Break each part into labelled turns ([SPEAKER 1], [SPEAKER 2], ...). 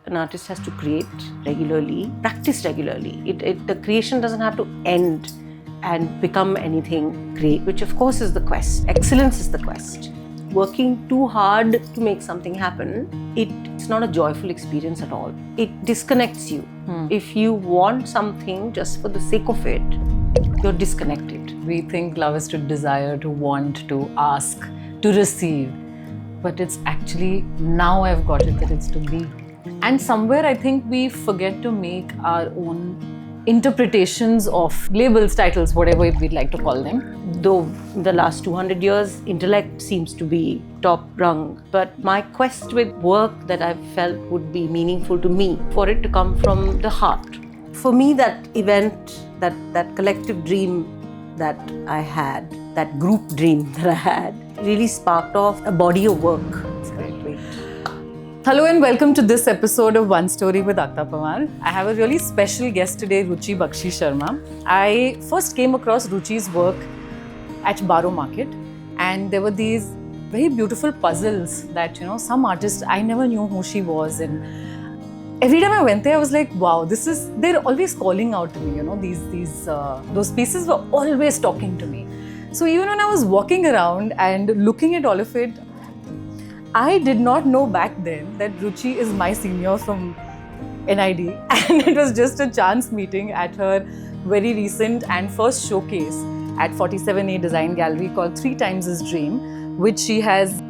[SPEAKER 1] an artist has to create regularly, practice regularly. The creation doesn't have to end and become anything great, which of course is the quest. Excellence is the quest. Working too hard to make something happen, it's not a joyful experience at all. It disconnects you. If you want something just for the sake of it, you're disconnected.
[SPEAKER 2] We think love is to desire, to want, to ask, to receive. But it's actually, now I've got it, that it's to be. And somewhere I think we forget to make our own interpretations of labels, titles, whatever we'd like to call them.
[SPEAKER 1] Though in the last 200 years, intellect seems to be top rung. But my quest with work that I felt would be meaningful to me, for it to come from the heart. For me, that event, that collective dream that I had, that group dream that I had, really sparked off a body of work. It's great.
[SPEAKER 2] Hello and welcome to this episode of One Story with Akhtar Pawar. I have a really special guest today, Ruchi Bakshi Sharma. I first came across Ruchi's work at Baro Market, and there were these very beautiful puzzles that, some artist, I never knew who she was, and every time I went there, I was like, wow, they're always calling out to me, those pieces were always talking to me. So even when I was walking around and looking at all of it, I did not know back then that Ruchi is my senior from NID, and it was just a chance meeting at her very recent and first showcase at 47A Design Gallery called 3 Times His Dream, which she has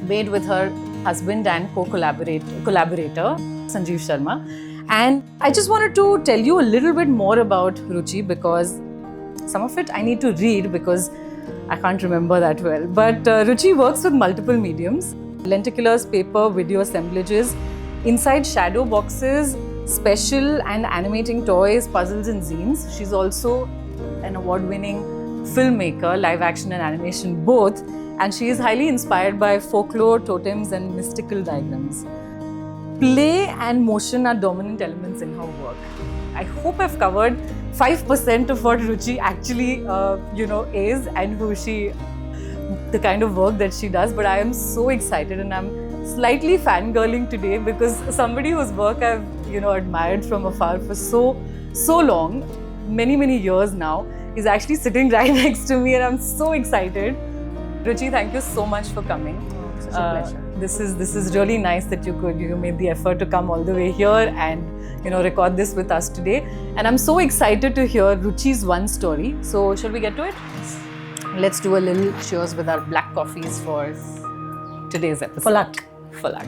[SPEAKER 2] made with her husband and collaborator, Sanjeev Sharma. And I just wanted to tell you a little bit more about Ruchi, because some of it I need to read because I can't remember that well. But Ruchi works with multiple mediums: lenticulars, paper, video assemblages, inside shadow boxes, special and animating toys, puzzles and zines. She's also an award-winning filmmaker, live action and animation both, and she is highly inspired by folklore, totems and mystical diagrams. Play and motion are dominant elements in her work. I hope I've covered 5% of what Ruchi actually, is and the kind of work that she does. But I am so excited, and I'm slightly fangirling today because somebody whose work I've, admired from afar for so long, many years now, is actually sitting right next to me, and I'm so excited. Ruchi, thank you so much for coming.
[SPEAKER 1] It's a pleasure.
[SPEAKER 2] This is really nice that you made the effort to come all the way here and record this with us today. And I'm so excited to hear Ruchi's one story. So shall we get to it?
[SPEAKER 1] Yes.
[SPEAKER 2] Let's do a little cheers with our black coffees for today's episode.
[SPEAKER 1] For luck.
[SPEAKER 2] For luck.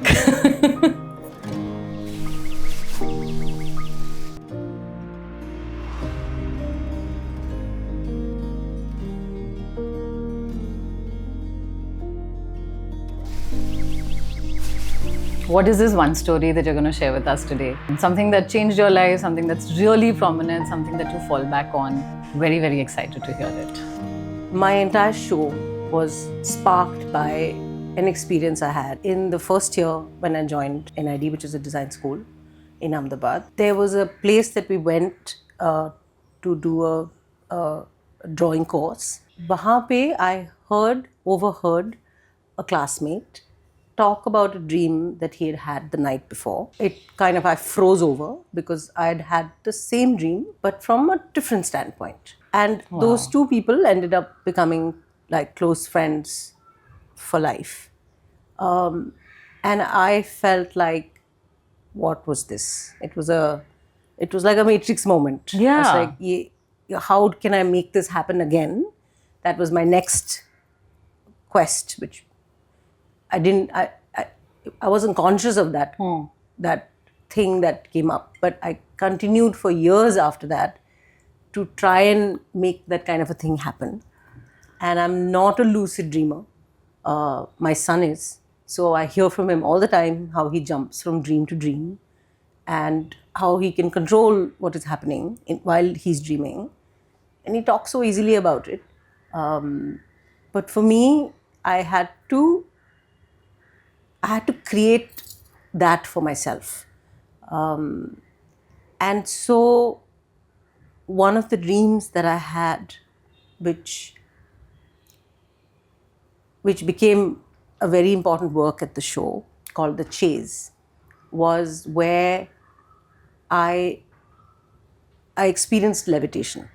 [SPEAKER 2] What is this one story that you're going to share with us today? Something that changed your life, something that's really prominent, something that you fall back on. Very, very excited to hear it.
[SPEAKER 1] My entire show was sparked by an experience I had in the first year when I joined NID, which is a design school in Ahmedabad. There was a place that we went to do a drawing course. Wahan pe I overheard a classmate talk about a dream that he had the night before. I froze over because I had the same dream, but from a different standpoint. And those two people ended up becoming like close friends for life. And I felt like, what was this? It was like a Matrix moment.
[SPEAKER 2] Yeah.
[SPEAKER 1] I was like, how can I make this happen again? That was my next quest, which I wasn't conscious of that thing that came up, but I continued for years after that to try and make that kind of a thing happen. And I'm not a lucid dreamer. My son is, so I hear from him all the time how he jumps from dream to dream and how he can control what is happening while he's dreaming. And he talks so easily about it. But for me, I had to create that for myself. And so one of the dreams that I had, which became a very important work at the show, called The Chase, was where I experienced levitation.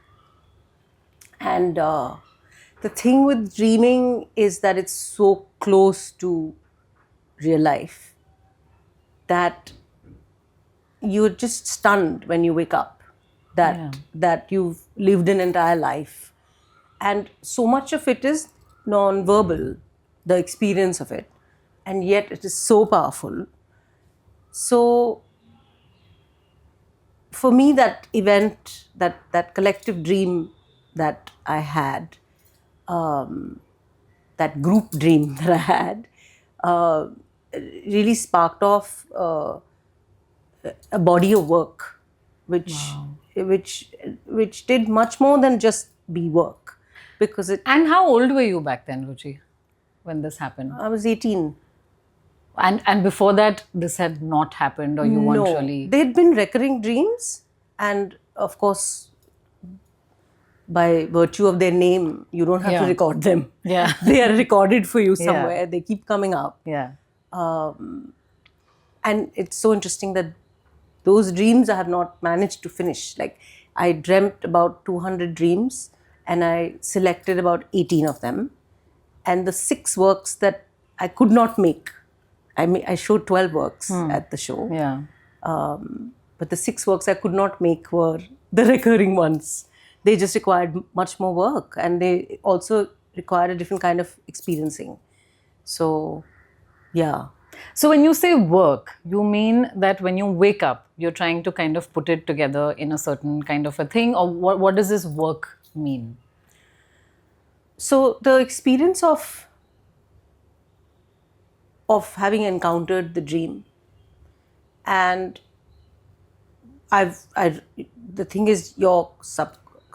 [SPEAKER 1] And the thing with dreaming is that it's so close to real life that you're just stunned when you wake up that you've lived an entire life. And so much of it is non-verbal, the experience of it. And yet it is so powerful. So for me, that event, that collective dream that I had, that group dream that I had, really sparked off a body of work, which did much more than just be work, because
[SPEAKER 2] And how old were you back then, Ruchi, when this happened?
[SPEAKER 1] I was 18.
[SPEAKER 2] And before that, this had not happened, or you weren't really.
[SPEAKER 1] They had been recurring dreams, and of course, by virtue of their name, you don't have to record them.
[SPEAKER 2] Yeah.
[SPEAKER 1] They are recorded for you somewhere. They keep coming up.
[SPEAKER 2] Yeah.
[SPEAKER 1] And it's so interesting that those dreams I have not managed to finish. Like, I dreamt about 200 dreams and I selected about 18 of them. And the 6 works that I could not make, I showed 12 works at the show.
[SPEAKER 2] Yeah.
[SPEAKER 1] But the 6 works I could not make were the recurring ones. They just required much more work, and they also required a different kind of experiencing. So, yeah.
[SPEAKER 2] So when you say work, you mean that when you wake up, you're trying to kind of put it together in a certain kind of a thing, or what does this work mean?
[SPEAKER 1] So the experience of having encountered the dream, and the thing is, your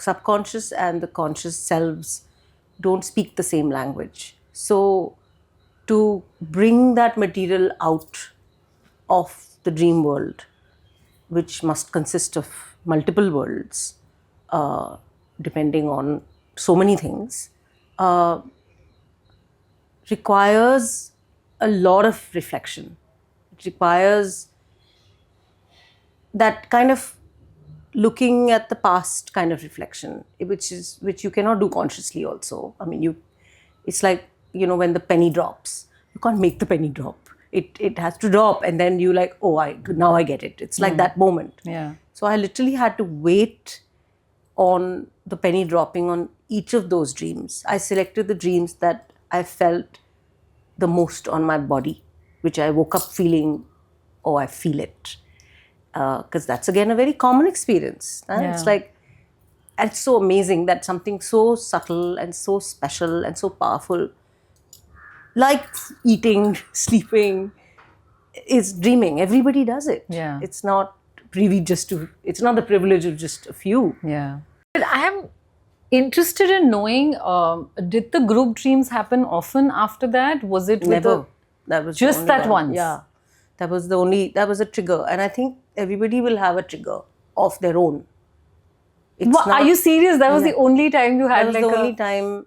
[SPEAKER 1] subconscious and the conscious selves don't speak the same language. So to bring that material out of the dream world, which must consist of multiple worlds, depending on so many things, requires a lot of reflection. It requires that kind of looking at the past kind of reflection, which you cannot do consciously also. I mean, it's like, when the penny drops, you can't make the penny drop. It has to drop, and then you like, oh, now I get it. It's like that moment.
[SPEAKER 2] Yeah.
[SPEAKER 1] So I literally had to wait on the penny dropping on each of those dreams. I selected the dreams that I felt the most on my body, which I woke up feeling, oh, I feel it. Because that's, again, a very common experience. It's like, and it's so amazing that something so subtle and so special and so powerful, like eating, sleeping, is dreaming. Everybody does it.
[SPEAKER 2] Yeah.
[SPEAKER 1] It's not it's not the privilege of just a few.
[SPEAKER 2] Yeah. I am interested in knowing, did the group dreams happen often after that? Was it
[SPEAKER 1] Never. That was
[SPEAKER 2] just that once?
[SPEAKER 1] Yeah. That was a trigger. And I think everybody will have a trigger of their own.
[SPEAKER 2] Are you serious? That was the only time you had
[SPEAKER 1] That was the only time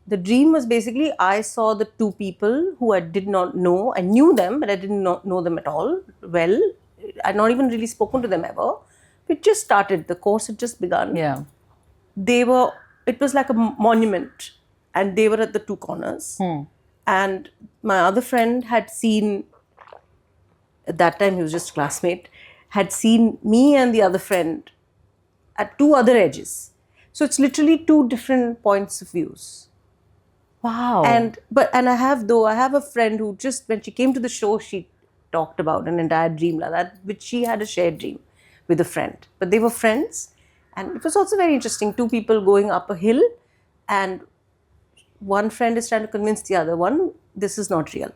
[SPEAKER 1] the dream was basically, I saw the 2 people who I did not know. I knew them, but I did not know them at all well. I'd not even really spoken to them ever. It just started. The course had just begun.
[SPEAKER 2] Yeah.
[SPEAKER 1] It was like a monument, and they were at the 2 corners. And my other friend had seen, at that time he was just a classmate, had seen me and the other friend at 2 other edges. So it's literally 2 different points of views.
[SPEAKER 2] Wow.
[SPEAKER 1] And I have a friend who, just when she came to the show, she talked about an entire dream like that, which she had a shared dream with a friend. But they were friends, and it was also very interesting. 2 people going up a hill, and one friend is trying to convince the other one, this is not real.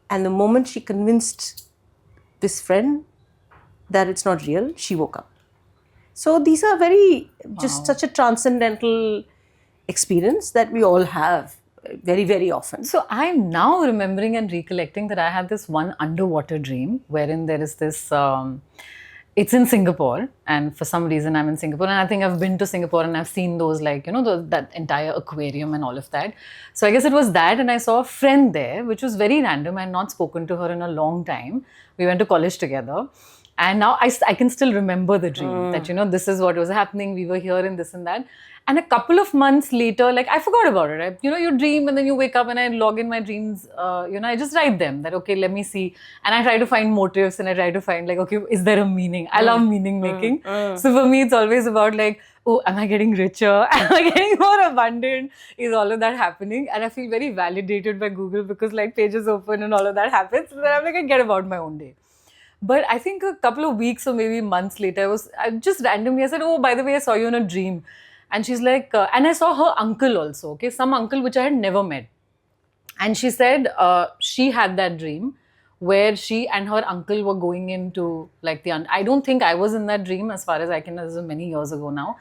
[SPEAKER 1] And the moment she convinced this friend that it's not real, she woke up. So these are just such a transcendental experience that we all have very, very often.
[SPEAKER 2] So I'm now remembering and recollecting that I had this one underwater dream wherein there is this, it's in Singapore, and for some reason I'm in Singapore, and I think I've been to Singapore and I've seen those, like, that entire aquarium and all of that. So I guess it was that, and I saw a friend there, which was very random. I had not spoken to her in a long time. We went to college together, and now I can still remember the dream that, this is what was happening. We were here and this and that. And a couple of months later, like, I forgot about it. You dream and then you wake up, and I log in my dreams. I just write them that, okay, let me see. And I try to find motives, and I try to find, like, okay, is there a meaning? I love meaning making. So for me, it's always about, like, oh, am I getting richer? Am I getting more abundant? Is all of that happening? And I feel very validated by Google because, like, pages open and all of that happens. So then I'm like, I get about my own day. But I think a couple of weeks or maybe months later, I just randomly, I said, oh, by the way, I saw you in a dream. And she's like, and I saw her uncle also, okay, some uncle which I had never met. And she said she had that dream where she and her uncle were going into, like, I don't think I was in that dream as far as I can, this is many years ago now.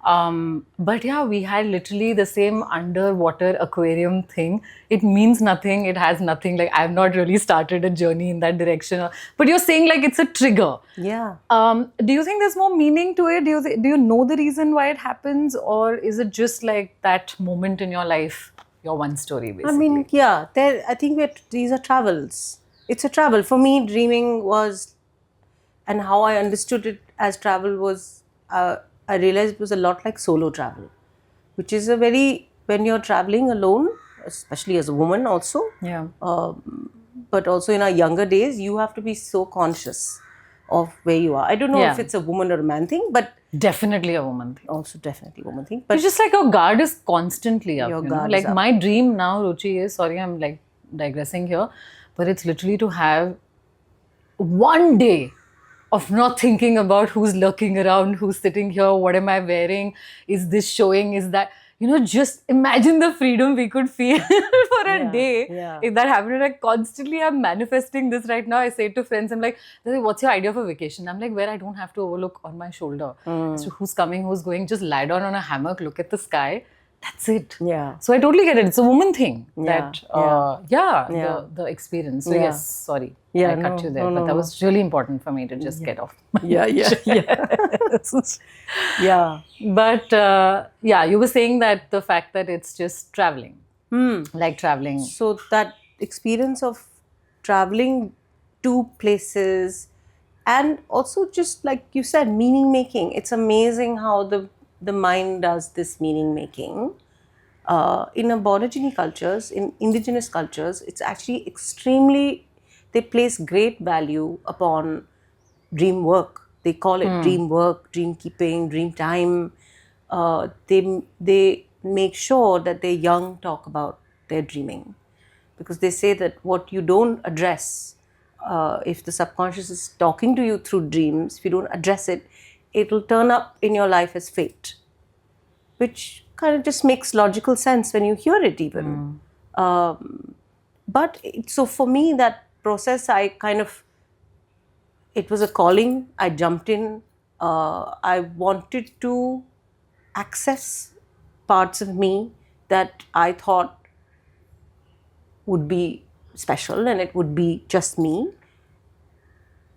[SPEAKER 2] But yeah, we had literally the same underwater aquarium thing. It means nothing. It has nothing. Like, I've not really started a journey in that direction. But you're saying, like, it's a trigger.
[SPEAKER 1] Yeah.
[SPEAKER 2] Do you think there's more meaning to it? Do you know the reason why it happens? Or is it just like that moment in your life, your one story, basically?
[SPEAKER 1] I mean, yeah. I think these are travels. It's a travel. For me, dreaming was, and how I understood it as travel was, I realized it was a lot like solo travel, which is when you're traveling alone, especially as a woman also, but also in our younger days, you have to be so conscious of where you are. I don't know if it's a woman or a man thing, but
[SPEAKER 2] definitely a woman thing.
[SPEAKER 1] Also definitely a woman thing. But
[SPEAKER 2] it's just like your guard is constantly up.
[SPEAKER 1] Your guard
[SPEAKER 2] like
[SPEAKER 1] is up.
[SPEAKER 2] My dream now, Ruchi, is, sorry, I'm like digressing here, but it's literally to have one day of not thinking about who's lurking around, who's sitting here, what am I wearing, is this showing, is that, just imagine the freedom we could feel for a day if that happened. And I constantly am manifesting this right now. I say it to friends, I'm like, what's your idea for vacation? I'm like, where I don't have to overlook on my shoulder as to who's coming, who's going, just lie down on a hammock, look at the sky. That's it.
[SPEAKER 1] Yeah.
[SPEAKER 2] So I totally get it. It's a woman thing. The experience. So yes, sorry. I cut you there. But that was really important for me to just get off.
[SPEAKER 1] Yeah.
[SPEAKER 2] But you were saying that the fact that it's just traveling. Like traveling.
[SPEAKER 1] So that experience of traveling to places, and also just like you said, meaning making. It's amazing how the mind does this meaning making. In Aborigine cultures, in indigenous cultures, it's actually they place great value upon dream work. They call it dream work, dream keeping, dream time. They make sure that their young talk about their dreaming, because they say that what you don't address, if the subconscious is talking to you through dreams, if you don't address it, it'll turn up in your life as fate, which kind of just makes logical sense when you hear it even. So for me, that process, it was a calling. I jumped in. I wanted to access parts of me that I thought would be special and it would be just me.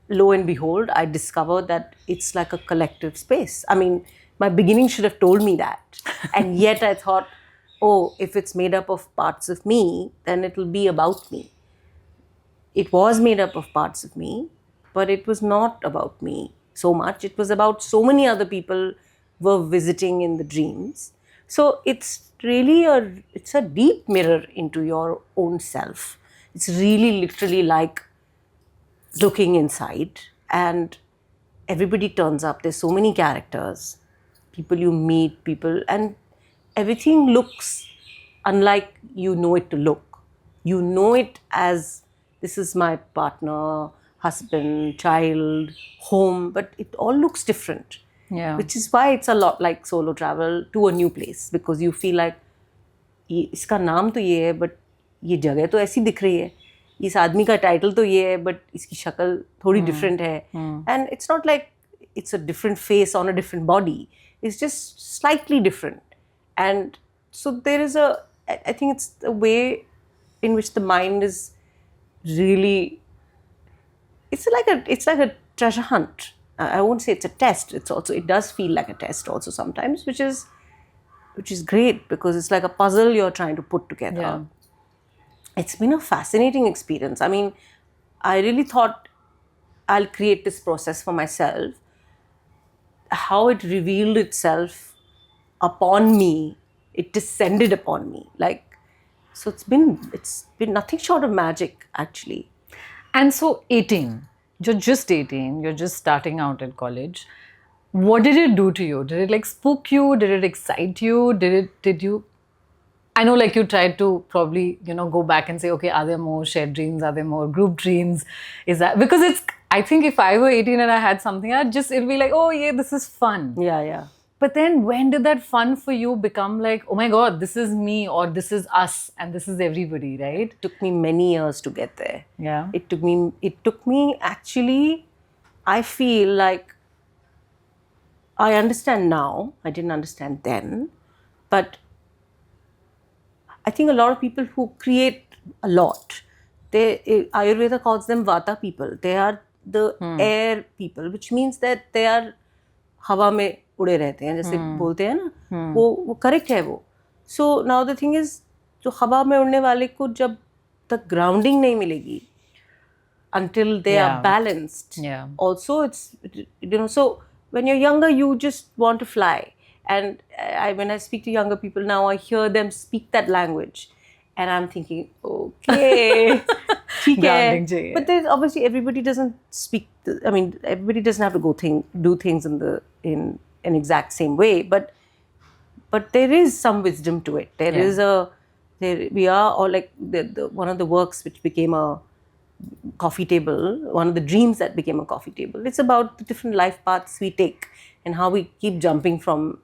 [SPEAKER 1] Lo and behold, I discovered that it's like a collective space. I mean, my beginning should have told me that. And yet I thought, oh, if it's made up of parts of me, then it'll be about me. It was made up of parts of me, but it was not about me so much. It was about so many other people were visiting in the dreams. So it's really it's a deep mirror into your own self. It's really literally like looking inside, and everybody turns up. There's so many characters, people you meet, and everything looks unlike you know it to look. You know it as, this is my partner, husband, child, home, but it all looks different.
[SPEAKER 2] Yeah.
[SPEAKER 1] Which is why it's a lot like solo travel to a new place, because you feel like, इसका नाम तो ये है, but ये जगह तो ऐसी दिख रही है. इस आदमी का टाइटल तो ये है, but इसकी शक्ल थोड़ी different है. And it's not like it's a different face on a different body. It's just slightly different. And so I think it's the way in which the mind is really, it's like a treasure hunt. I won't say it's a test. It does feel like a test also sometimes, which is great because it's like a puzzle you're trying to put together.
[SPEAKER 2] Yeah.
[SPEAKER 1] It's been a fascinating experience. I mean, I really thought I'll create this process for myself. How it revealed itself upon me, it descended upon me. So it's been nothing short of magic, actually.
[SPEAKER 2] And so 18, you're just 18, you're just starting out at college. What did it do to you? Did it like spook you? Did it excite you? Did you, I know like you tried to probably, go back and say, okay, are there more shared dreams? Are there more group dreams? Is that, because I think if I were 18 and I had something, it'd be like, oh yeah, this is fun.
[SPEAKER 1] Yeah.
[SPEAKER 2] But then when did that fun for you become like, oh my God, this is me or this is us and this is everybody, right?
[SPEAKER 1] It took me many years to get there.
[SPEAKER 2] Yeah.
[SPEAKER 1] It took me actually, I feel like I understand now. I didn't understand then. But I think a lot of people who create a lot, Ayurveda calls them Vata people. They are the air people, which means that they are हवा में उड़े रहते हैं, जैसे बोलते हैं ना, वो करेक्ट है वो. So now the thing is, जो हवा में उड़ने वाले को जब तक ग्राउंडिंग नहीं मिलेगी, until they are balanced.
[SPEAKER 2] Yeah.
[SPEAKER 1] Also, it's, so when you're younger, you just want to fly. And when I speak to younger people now, I hear them speak that language. And I'm thinking, okay, ठीक है. But there's obviously everybody doesn't speak. Everybody doesn't have to do things in an exact same way. But there is some wisdom to it. We are, or like one of the works which became a coffee table, one of the dreams that became a coffee table. It's about the different life paths we take and how we keep jumping from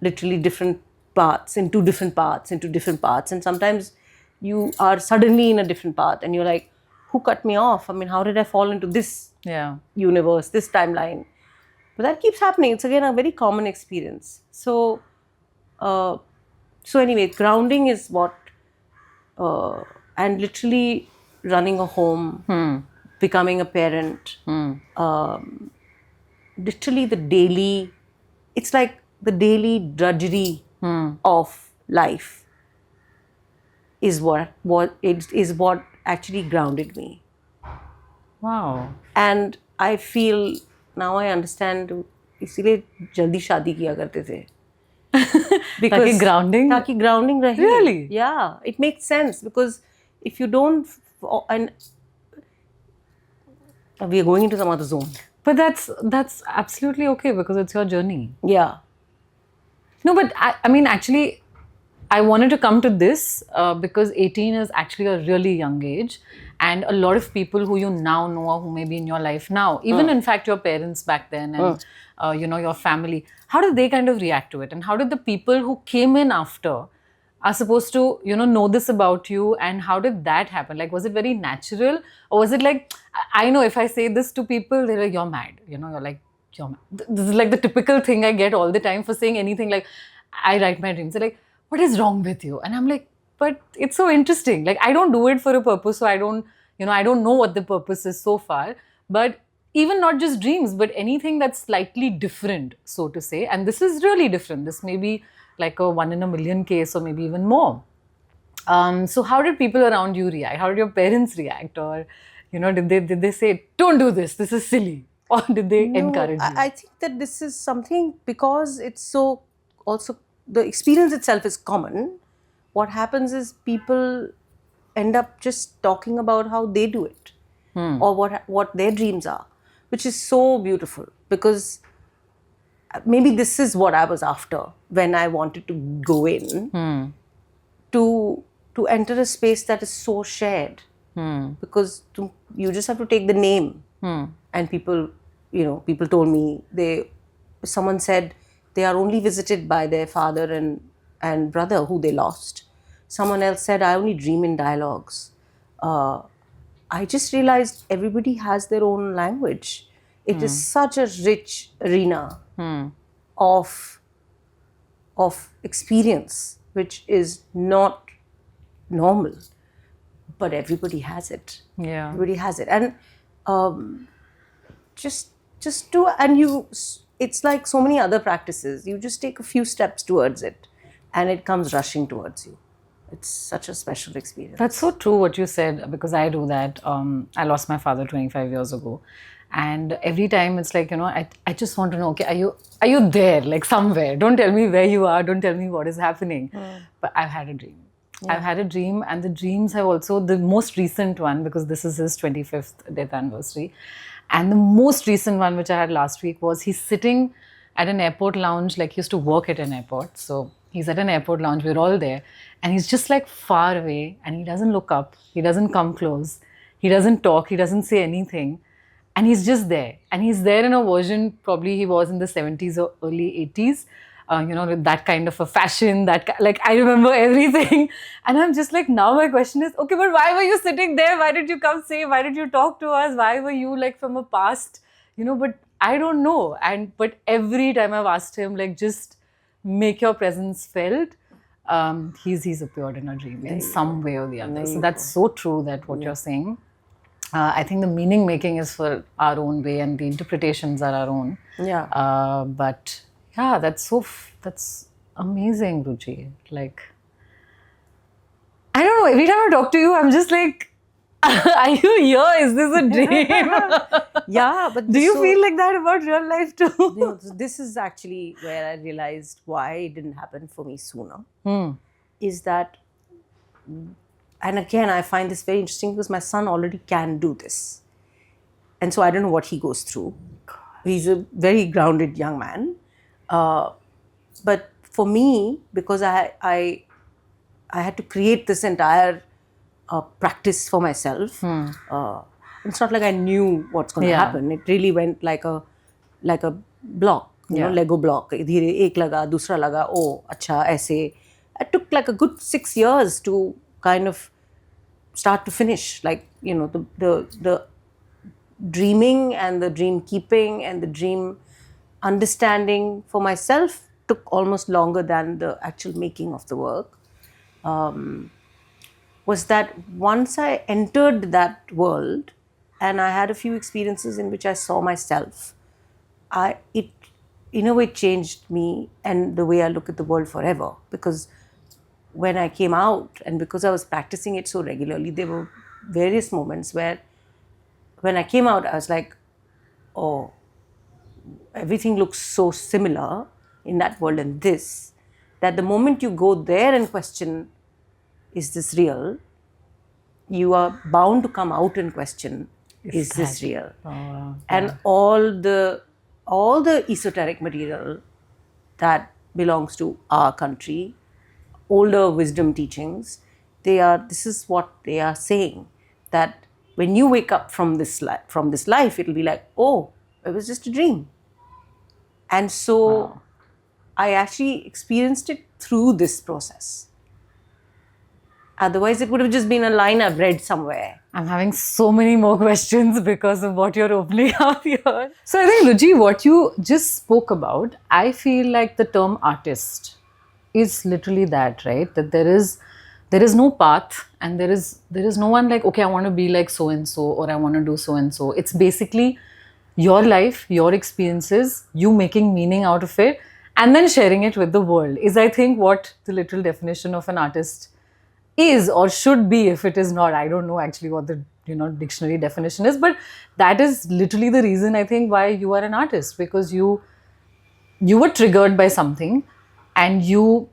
[SPEAKER 1] literally different paths into different paths into different paths. And sometimes you are suddenly in a different path and you're like, who cut me off? I mean, how did I fall into this universe, this timeline? But that keeps happening. It's again a very common experience. So anyway, grounding is what, and literally running a home, becoming a parent, literally it's like the daily drudgery of life is what actually grounded me.
[SPEAKER 2] Wow.
[SPEAKER 1] And I feel now I understand, इसीलिए जल्दी शादी किया करते थे.
[SPEAKER 2] Because
[SPEAKER 1] ताकि grounding रहे.
[SPEAKER 2] Really?
[SPEAKER 1] Yeah, it makes sense, because if you don't, and we are going into some other zone.
[SPEAKER 2] But that's absolutely okay, because it's your journey.
[SPEAKER 1] Yeah.
[SPEAKER 2] No, but I mean, actually, I wanted to come to this because 18 is actually a really young age. And a lot of people who you now know or who may be in your life now, even in fact your parents back then and your family, how did they kind of react to it? And how did the people who came in after are supposed to, know this about you, and how did that happen? Like, was it very natural, or was it like, I know if I say this to people, they're like, you're mad, you're like, you're mad. This is like the typical thing I get all the time for saying anything like, I write my dreams. They're like, what is wrong with you? And I'm like, but it's so interesting. Like, I don't do it for a purpose, so I don't know what the purpose is so far. But even not just dreams, but anything that's slightly different, so to say. And this is really different. This may be like a 1 in a million case, or maybe even more. So how did people around you react? How did your parents react? Or, did they say, don't do this, this is silly? Or did they encourage you?
[SPEAKER 1] I think that this is something, because it's so, also the experience itself is common. What happens is people end up just talking about how they do it, or what their dreams are, which is so beautiful, because maybe this is what I was after when I wanted to go in, to enter a space that is so shared, because you just have to take the name, and people told me, someone said they are only visited by their father and brother who they lost. Someone else said, I only dream in dialogues. I just realized everybody has their own language. It is such a rich arena of experience, which is not normal, but everybody has it.
[SPEAKER 2] Yeah.
[SPEAKER 1] Everybody has it. And just just do, and it's like so many other practices. You just take a few steps towards it and it comes rushing towards you. It's such a special experience.
[SPEAKER 2] That's so true what you said, because I do that. I lost my father 25 years ago. And every time it's like, I just want to know, okay, are you there, like somewhere? Don't tell me where you are. Don't tell me what is happening. But I've had a dream. Yeah. I've had a dream, and the dreams have also, the most recent one, because this is his 25th death anniversary. And the most recent one, which I had last week, was he's sitting at an airport lounge, like he used to work at an airport. So he's at an airport lounge, we're all there. And he's just like far away, and he doesn't look up. He doesn't come close. He doesn't talk. He doesn't say anything. And he's just there. And he's there in a version, probably he was in the 70s or early 80s, with that kind of a fashion, like I remember everything. And I'm just like, now my question is, okay, but why were you sitting there? Why did you come say? Why did you talk to us? Why were you like from a past, but I don't know. But every time I've asked him, like, just make your presence felt, he's appeared in a dream in some way or the other. So that's so true, that what you're saying. I think the meaning making is for our own way, and the interpretations are our own.
[SPEAKER 1] Yeah.
[SPEAKER 2] But yeah, that's amazing, Ruchi. Like, I don't know. Every time I talk to you, I'm just like, are you here? Is this a dream?
[SPEAKER 1] Yeah, but
[SPEAKER 2] do you feel like that about real life too?
[SPEAKER 1] This is actually where I realized why it didn't happen for me sooner. Is that, and again, I find this very interesting because my son already can do this. And so I don't know what he goes through. He's a very grounded young man. But for me, because I had to create this entire practice for myself, it's not like I knew what's going to happen. It really went like a block, Lego block. Dheere ek laga, dusra laga, oh, acha, aise. It took like a good 6 years to kind of start to finish, like, the dreaming and the dream keeping and the dream understanding for myself took almost longer than the actual making of the work. Was that once I entered that world and I had a few experiences in which I saw myself, it in a way changed me and the way I look at the world forever. Because when I came out, and because I was practicing it so regularly, there were various moments where when I came out, I was like, oh, everything looks so similar in that world and this, that the moment you go there and question, is this real? You are bound to come out and question, is this real? And all the esoteric material that belongs to our country, older wisdom teachings, this is what they are saying, that when you wake up from this life, it'll be like, oh, it was just a dream. And so I actually experienced it through this process. Otherwise, it would have just been a line I've read somewhere.
[SPEAKER 2] I'm having so many more questions because of what you're opening up here. So I think, Ruchi, what you just spoke about, I feel like the term artist is literally that, right? That there is no path, and there is no one like, okay, I want to be like so and so, or I want to do so and so. It's basically your life, your experiences, you making meaning out of it, and then sharing it with the world is, I think, what the literal definition of an artist is, or should be. If it is not, I don't know actually what the dictionary definition is, but that is literally the reason, I think, why you are an artist, because you were triggered by something and you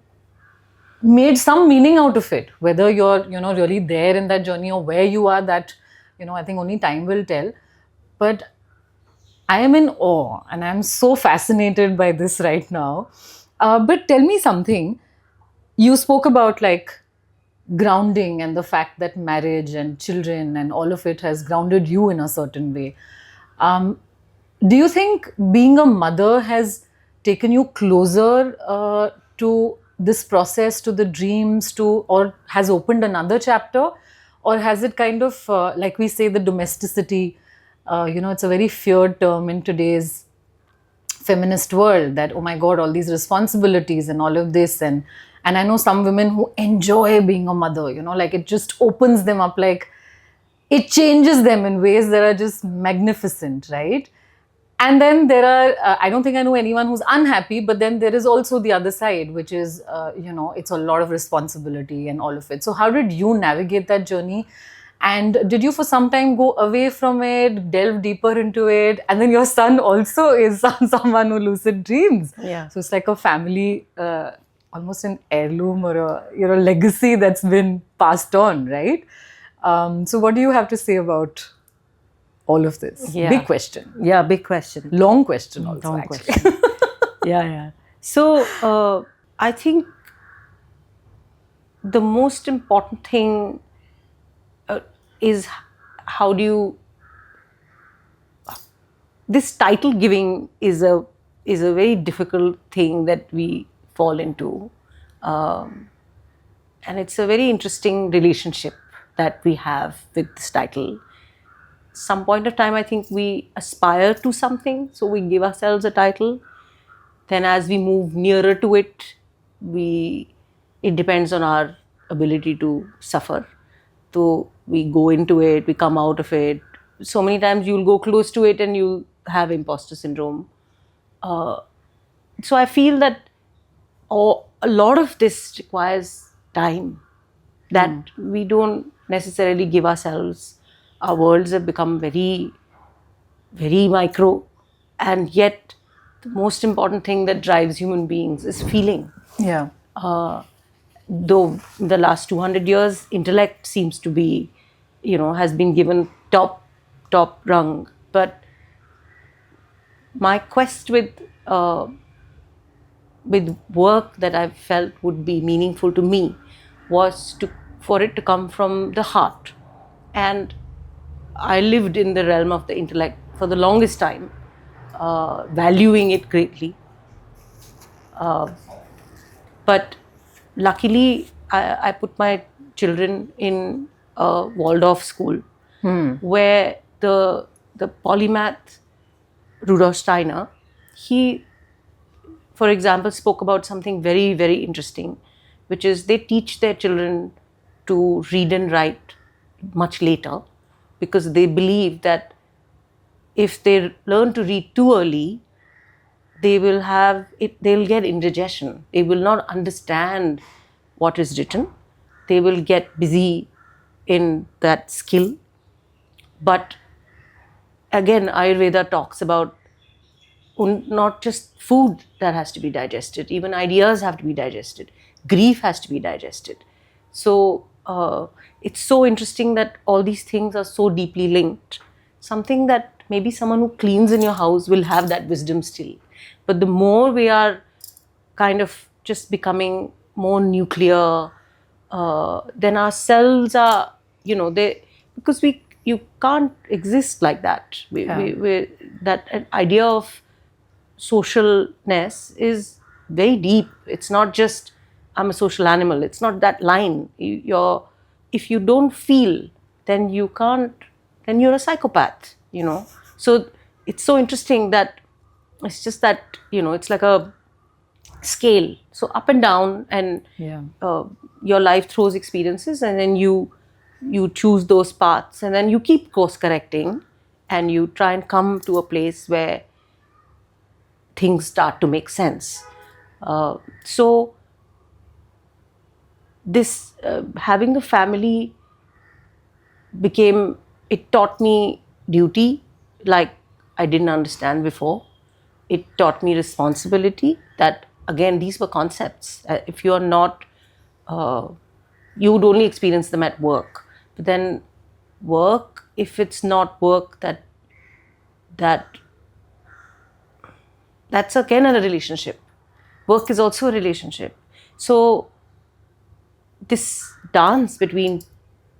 [SPEAKER 2] made some meaning out of it. Whether you're really there in that journey or where you are, that I think only time will tell. But I am in awe and I'm so fascinated by this right now. But tell me something. You spoke about like grounding and the fact that marriage and children and all of it has grounded you in a certain way. Do you think being a mother has taken you closer to this process, to the dreams, or has opened another chapter? Or has it kind of, like we say, the domesticity, it's a very feared term in today's feminist world, that, oh my God, all these responsibilities and all of this. And I know some women who enjoy being a mother, like it just opens them up, like it changes them in ways that are just magnificent, right? And then there are, I don't think I know anyone who's unhappy, but then there is also the other side, which is, it's a lot of responsibility and all of it. So, how did you navigate that journey? And did you for some time go away from it, delve deeper into it? And then your son also is someone who lucid dreams.
[SPEAKER 1] Yeah.
[SPEAKER 2] So, it's like a family, almost an heirloom or a legacy that's been passed on, right? So, what do you have to say about all of this?
[SPEAKER 1] Yeah.
[SPEAKER 2] Big question.
[SPEAKER 1] Yeah, big question.
[SPEAKER 2] Long question also,
[SPEAKER 1] Long
[SPEAKER 2] actually.
[SPEAKER 1] question. Yeah. So, I think the most important thing is how do you. This title giving is a very difficult thing that we fall into, and it's a very interesting relationship that we have with this title. Some point of time, I think we aspire to something, so we give ourselves a title. Then, as we move nearer to it, it depends on our ability to suffer. So we go into it, we come out of it. So many times you'll go close to it and you have imposter syndrome. So I feel that a lot of this requires time that we don't necessarily give ourselves. Our worlds have become very, very micro, and yet the most important thing that drives human beings is feeling.
[SPEAKER 2] Yeah.
[SPEAKER 1] Though in the last 200 years, intellect seems to be, has been given top rung. But my quest with work that I felt would be meaningful to me was for it to come from the heart. And I lived in the realm of the intellect for the longest time, valuing it greatly. But luckily, I put my children in a Waldorf school where the polymath Rudolf Steiner, he, for example, spoke about something very, very interesting, which is they teach their children to read and write much later, because they believe that if they learn to read too early, they'll get indigestion. They will not understand what is written. They will get busy in that skill. But again, Ayurveda talks about not just food that has to be digested, even ideas have to be digested. Grief has to be digested. So it's so interesting that all these things are so deeply linked. Something that maybe someone who cleans in your house will have that wisdom still. But the more we are kind of just becoming more nuclear, then our cells are, because you can't exist like that. That idea of socialness is very deep. It's not just I'm a social animal. It's not that line. If you don't feel, then you can't. Then you're a psychopath. So it's so interesting that it's just that it's like a scale. So up and down, and your life throws experiences, and then you choose those paths, and then you keep course correcting, and you try and come to a place where things start to make sense. So this having a family it taught me duty like I didn't understand before. It taught me responsibility, that again, these were concepts. If you are not, you would only experience them at work. But then work, if it's not work, that's again a relationship. Work is also a relationship. So this dance between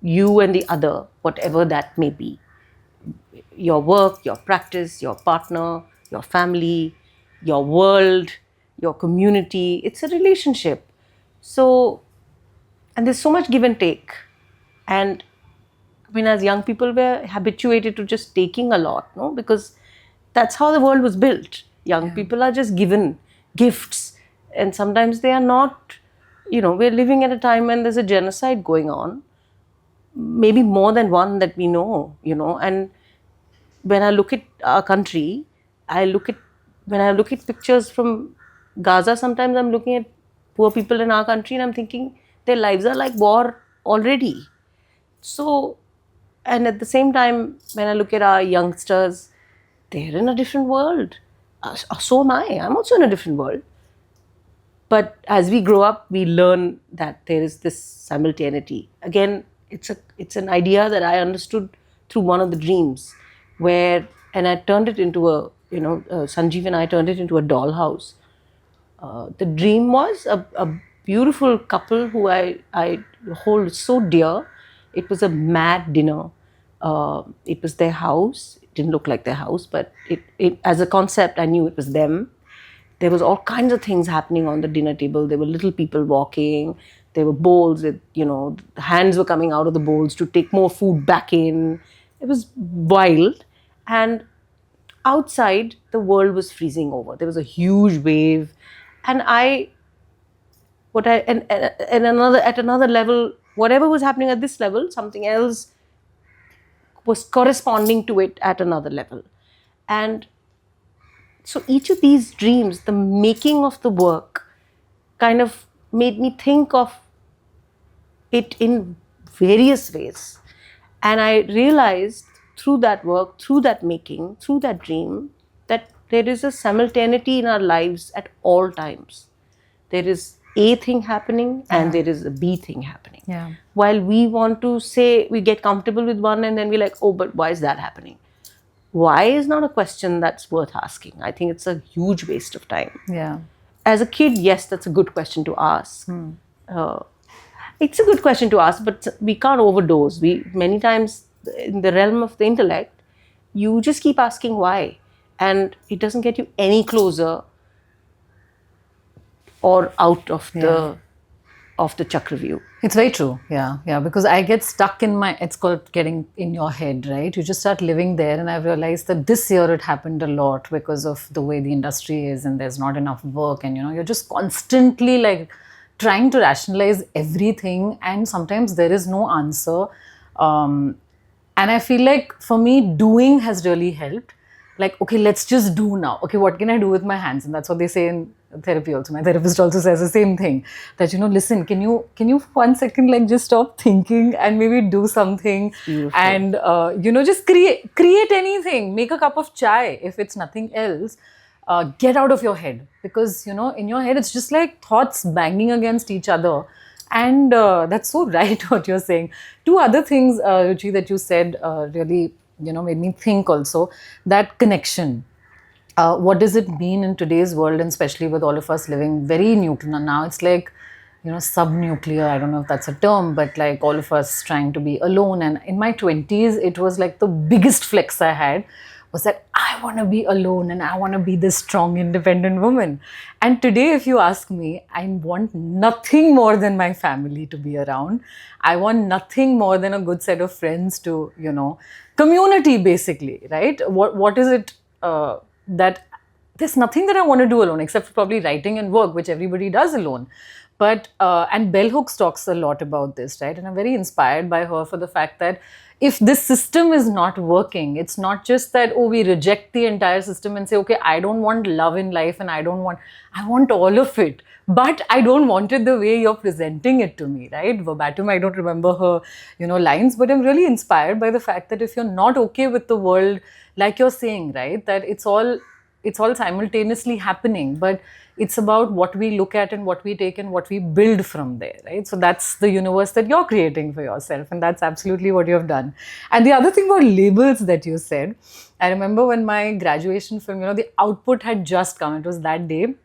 [SPEAKER 1] you and the other, whatever that may be, your work, your practice, your partner, your family, your world, your community, it's a relationship. So, and there's so much give and take. And I mean, as young people, we're habituated to just taking a lot, no? Because that's how the world was built. Young people are just given gifts, and sometimes they are not, we're living at a time when there's a genocide going on, maybe more than one that we know, and when I look at our country, When I look at pictures from Gaza, sometimes I'm looking at poor people in our country and I'm thinking their lives are like war already. So, and at the same time, when I look at our youngsters, they're in a different world. So am I. I'm also in a different world. But as we grow up, we learn that there is this simultaneity. Again, it's an idea that I understood through one of the dreams, and I turned it into Sanjeev and I turned it into a dollhouse. The dream was a beautiful couple who I hold so dear. It was a mad dinner. It was their house. It didn't look like their house, but it as a concept, I knew it was them. There was all kinds of things happening on the dinner table. There were little people walking. There were bowls with, hands were coming out of the bowls to take more food back in. It was wild. And outside, the world was freezing over. There was a huge wave. And at another level, whatever was happening at this level, something else was corresponding to it at another level. And so each of these dreams, the making of the work, kind of made me think of it in various ways. And I realized through that work, through that making, through that dream, that there is a simultaneity in our lives at all times. There is A thing happening and there is a B thing happening.
[SPEAKER 2] Yeah.
[SPEAKER 1] While we want to say we get comfortable with one and then we're like, oh, but why is that happening? Why is not a question that's worth asking. I think it's a huge waste of time.
[SPEAKER 2] Yeah.
[SPEAKER 1] As a kid, yes, that's a good question to ask. It's a good question to ask, but we can't overdose. Many times in the realm of the intellect, you just keep asking why, and it doesn't get you any closer or out of the Chakravyuh.
[SPEAKER 2] It's very true. Yeah. Because I get stuck it's called getting in your head, right? You just start living there. And I've realized that this year it happened a lot because of the way the industry is and there's not enough work. And, you're just constantly like trying to rationalize everything. And sometimes there is no answer. And I feel like for me, doing has really helped. Like, okay, let's just do now. Okay, what can I do with my hands? And that's what they say in therapy also. My therapist also says the same thing. That, listen, can you for 1 second, like just stop thinking and maybe do something.
[SPEAKER 1] Beautiful.
[SPEAKER 2] And, just create anything. Make a cup of chai if it's nothing else. Get out of your head. Because, in your head, it's just like thoughts banging against each other. And that's so right what you're saying. Two other things, Ruchi, that you said really made me think also, that connection. What does it mean in today's world, and especially with all of us living very nuclear now? It's like, sub-nuclear, I don't know if that's a term, but like all of us trying to be alone. And in my 20s, it was like the biggest flex I had was that I want to be alone and I want to be this strong, independent woman. And today, if you ask me, I want nothing more than my family to be around. I want nothing more than a good set of friends to, community basically, right? What is it that there's nothing that I want to do alone except for probably writing and work, which everybody does alone. But, and Bell Hooks talks a lot about this, right? And I'm very inspired by her for the fact that if this system is not working, it's not just that, oh, we reject the entire system and say, okay, I don't want love in life and I want all of it. But I don't want it the way you're presenting it to me, right? Verbatim, I don't remember her, lines, but I'm really inspired by the fact that if you're not okay with the world, like you're saying, right, that it's all simultaneously happening, but it's about what we look at and what we take and what we build from there, right? So that's the universe that you're creating for yourself, and that's absolutely what you have done. And the other thing about labels that you said, I remember when my graduation film, the output had just come. It was that day,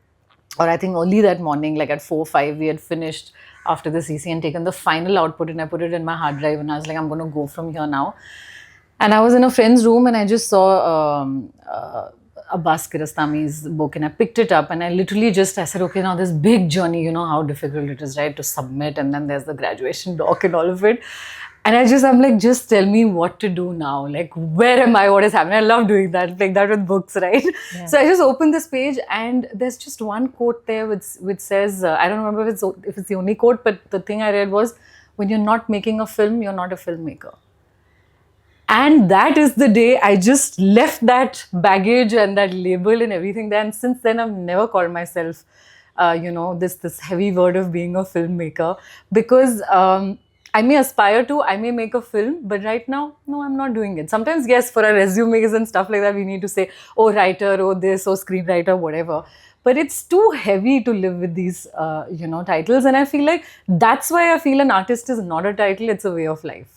[SPEAKER 2] or I think early that morning, like at 4 5, we had finished after the CC and taken the final output, and I put it in my hard drive, and I was like, I'm going to go from here now. And I was in a friend's room and I just saw Abbas Kiarostami's book, and I picked it up and I said, okay, now this big journey, how difficult it is, right, to submit, and then there's the graduation doc and all of it. And I'm like, just tell me what to do now. Like, where am I? What is happening? I love doing that, like that with books, right? Yeah. So I just opened this page and there's just one quote there which says, I don't remember if it's the only quote, but the thing I read was, when you're not making a film, you're not a filmmaker. And that is the day I just left that baggage and that label and everything there. And since then, I've never called myself, this heavy word of being a filmmaker, because I may aspire to, I may make a film, but right now, no, I'm not doing it. Sometimes, yes, for our resumes and stuff like that, we need to say, oh, writer, oh, this, oh, screenwriter, whatever. But it's too heavy to live with these, titles. And I feel like that's why I feel an artist is not a title, it's a way of life.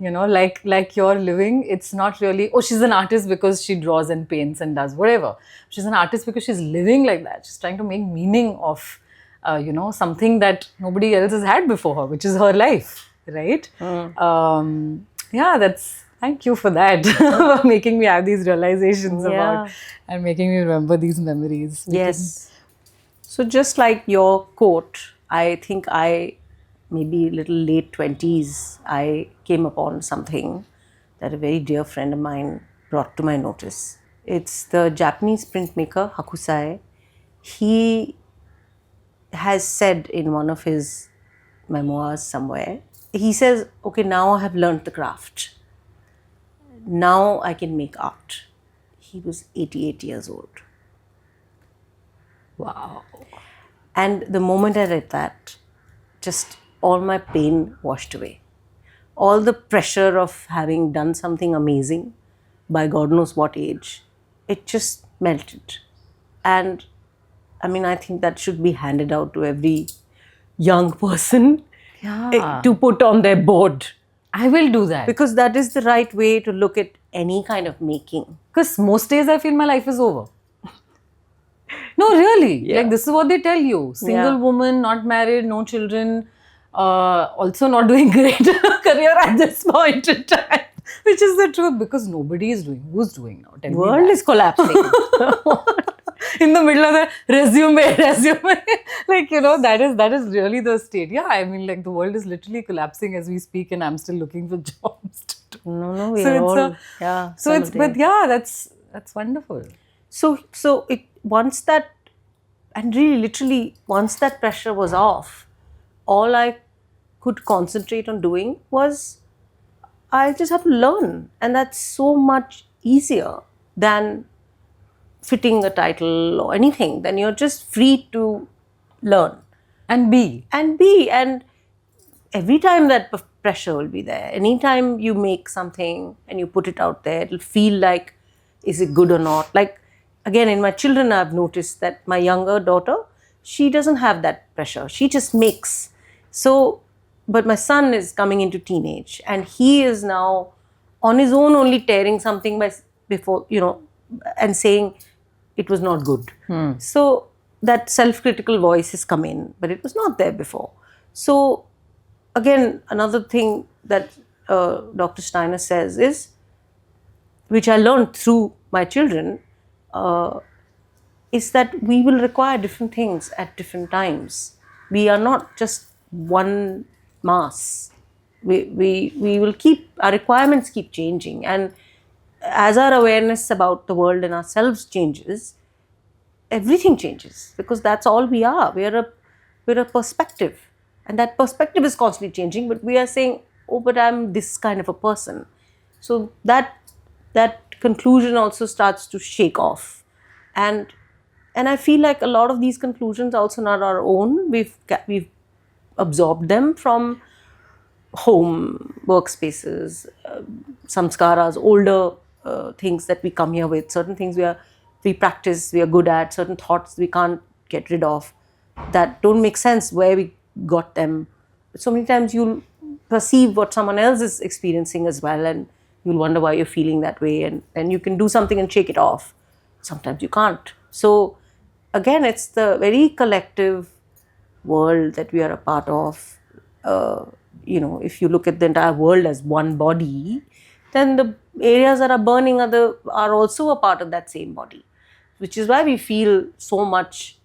[SPEAKER 2] Like you're living, it's not really, oh, she's an artist because she draws and paints and does whatever. She's an artist because she's living like that. She's trying to make meaning of, something that nobody else has had before her, which is her life, right? Thank you for that, for making me have these realizations about, and making me remember these memories.
[SPEAKER 1] Yes. So just like your quote, I think maybe a little late 20s, I came upon something that a very dear friend of mine brought to my notice. It's the Japanese printmaker Hakusai. He has said in one of his memoirs somewhere, he says, okay, now I have learned the craft. Now I can make art. He was 88 years old.
[SPEAKER 2] Wow.
[SPEAKER 1] And the moment I read that, just all my pain washed away. All the pressure of having done something amazing by God knows what age, it just melted. And I mean, I think that should be handed out to every young person to put on their board.
[SPEAKER 2] I will do that.
[SPEAKER 1] Because that is the right way to look at any kind of making.
[SPEAKER 2] Because most days I feel my life is over. No, really. Like, this is what they tell you. Single woman, not married, no children, also not doing great career at this point in time. Which is the truth, because nobody is doing. Who's doing now?
[SPEAKER 1] The world is collapsing.
[SPEAKER 2] In the middle of the resume. Like, that is really the state. Yeah, I mean, like, the world is literally collapsing as we speak, and I'm still looking for jobs to do.
[SPEAKER 1] No,
[SPEAKER 2] That's wonderful.
[SPEAKER 1] So it once that, and really literally once that pressure was off, all I could concentrate on doing was I just have to learn, and that's so much easier than fitting a title or anything. Then you're just free to learn
[SPEAKER 2] and be.
[SPEAKER 1] And every time that pressure will be there. Anytime you make something and you put it out there, it'll feel like, is it good or not? Like, again, in my children, I've noticed that my younger daughter, she doesn't have that pressure. She just makes. So, but my son is coming into teenage, and he is now on his own only tearing something before, and saying it was not good. So that self-critical voice has come in, but it was not there before. So again, another thing that Dr. Steiner says is, which I learned through my children, is that we will require different things at different times. We are not just one mass. We will our requirements keep changing, and as our awareness about the world and ourselves changes, everything changes, because that's all we are. We're a perspective, and that perspective is constantly changing, but we are saying, oh, but I'm this kind of a person. So that conclusion also starts to shake off, and I feel like a lot of these conclusions are also not our own. We've absorbed them from home, workspaces, samskaras, older things that we come here with, certain things we practice, we are good at, certain thoughts we can't get rid of, that don't make sense where we got them. So many times you'll perceive what someone else is experiencing as well, and you'll wonder why you're feeling that way, and you can do something and shake it off. Sometimes you can't. So again, it's the very collective world that we are a part of. If you look at the entire world as one body, then the areas that are burning are also a part of that same body, which is why we feel so much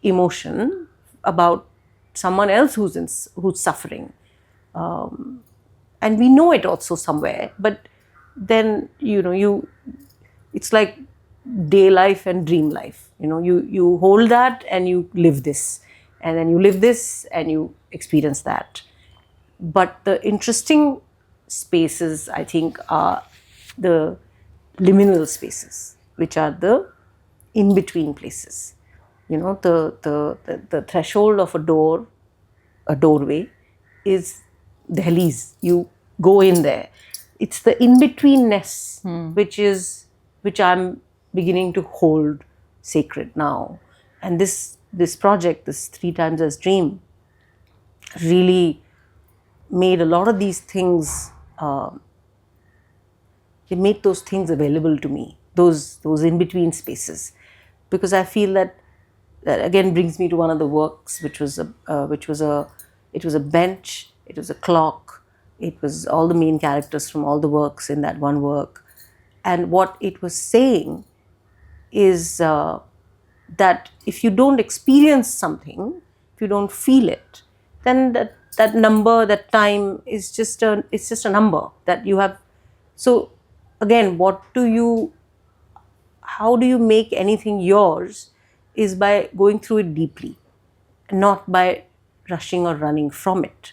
[SPEAKER 1] emotion about someone else who's suffering, and we know it also somewhere. But then it's like day life and dream life. You hold that and you live this, and then you live this and you experience that. But the interesting spaces, I think, are the liminal spaces, which are the in-between places. The threshold of a doorway, is Delhi's. You go in there. It's the in-betweenness which I'm beginning to hold sacred now. And this project, this 3 times as dream, really made a lot of these things. It made those things available to me. Those in-between spaces, because I feel that again brings me to one of the works, which was a bench, it was a clock, it was all the main characters from all the works in that one work. And what it was saying is that if you don't experience something, if you don't feel it, then that number, that time is just a number that you have. So again, how do you make anything yours, is by going through it deeply, not by rushing or running from it.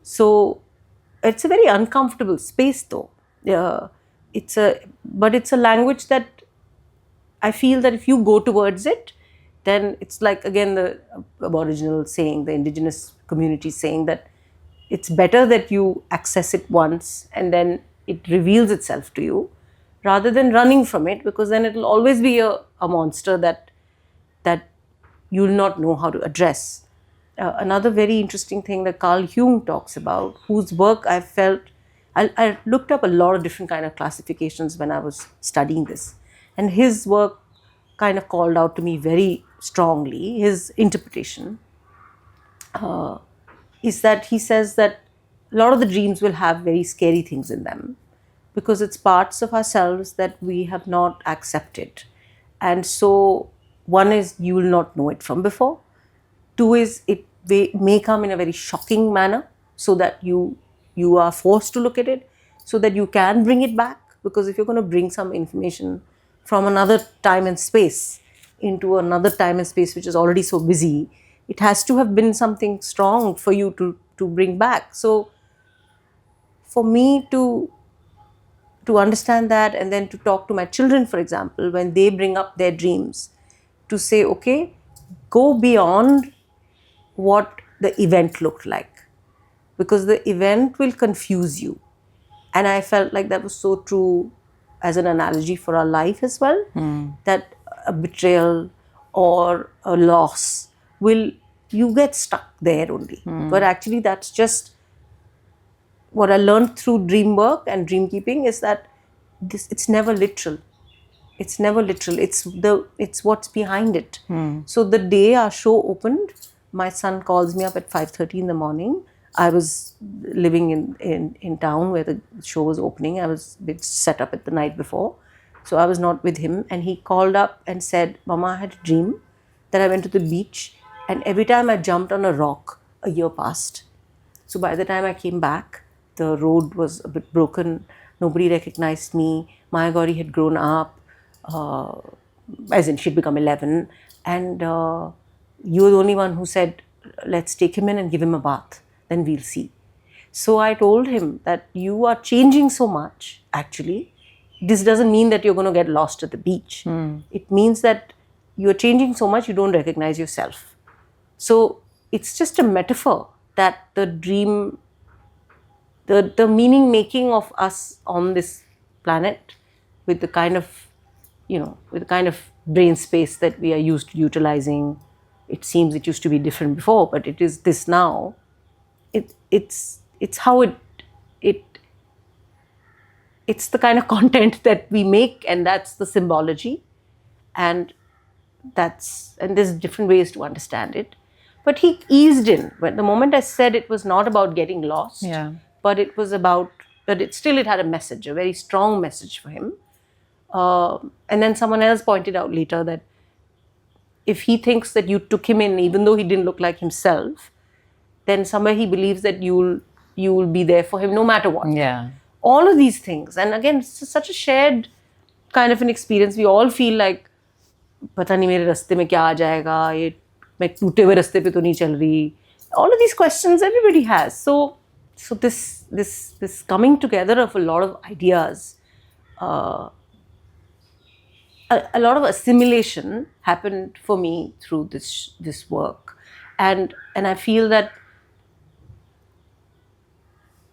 [SPEAKER 1] So it's a very uncomfortable space, though. But it's a language that I feel that if you go towards it, then it's like, again, the Aboriginal saying, the indigenous community saying, that it's better that you access it once and then it reveals itself to you, rather than running from it, because then it'll always be a monster that you'll not know how to address. Another very interesting thing that Carl Jung talks about, whose work I felt, I looked up a lot of different kind of classifications when I was studying this, and his work kind of called out to me very strongly. His interpretation is that he says that a lot of the dreams will have very scary things in them, because it's parts of ourselves that we have not accepted. And so, one is you will not know it from before. Two is they may come in a very shocking manner, so that you are forced to look at it, so that you can bring it back. Because if you're going to bring some information from another time and space into another time and space which is already so busy, it has to have been something strong for you to bring back. So for me to understand that, and then to talk to my children, for example, when they bring up their dreams, to say, okay, go beyond what the event looked like, because the event will confuse you. And I felt like that was so true as an analogy for our life as well, that a betrayal or a loss you get stuck there only. But actually, that's just what I learned through dream work and dream keeping, is that it's never literal. It's never literal. It's what's behind it. So the day our show opened, my son calls me up at 5:30 in the morning. I was living in town where the show was opening. I was set up at the night before, so I was not with him. And he called up and said, "Mama, I had a dream that I went to the beach, and every time I jumped on a rock, a year passed. So by the time I came back, the road was a bit broken. Nobody recognized me. Maya Gauri had grown up, as in she'd become 11. And you were the only one who said, let's take him in and give him a bath. Then we'll see." So I told him that you are changing so much, actually. This doesn't mean that you're going to get lost at the beach. It means that you're changing so much you don't recognize yourself. So it's just a metaphor that the dream, the meaning making of us on this planet, with the kind of, with the kind of brain space that we are used to utilizing. It seems it used to be different before, but it is this now. It's how it's the kind of content that we make, and that's the symbology, and there's different ways to understand it. But he eased in. When the moment I said it was not about getting lost, but it was about, but it had a message, a very strong message for him. And then someone else pointed out later that if he thinks that you took him in, even though he didn't look like himself, then somewhere he believes that you will be there for him no matter what.
[SPEAKER 2] Yeah.
[SPEAKER 1] All of these things. And again, it's such a shared kind of an experience. We all feel like, पता नहीं मेरे रास्ते में क्या आ जाएगा, ये मैं टूटे हुए रास्ते पे तो नहीं चल रही. All of these questions everybody has. So So this coming together of a lot of ideas, uh, a lot of assimilation happened for me through this work, and I feel that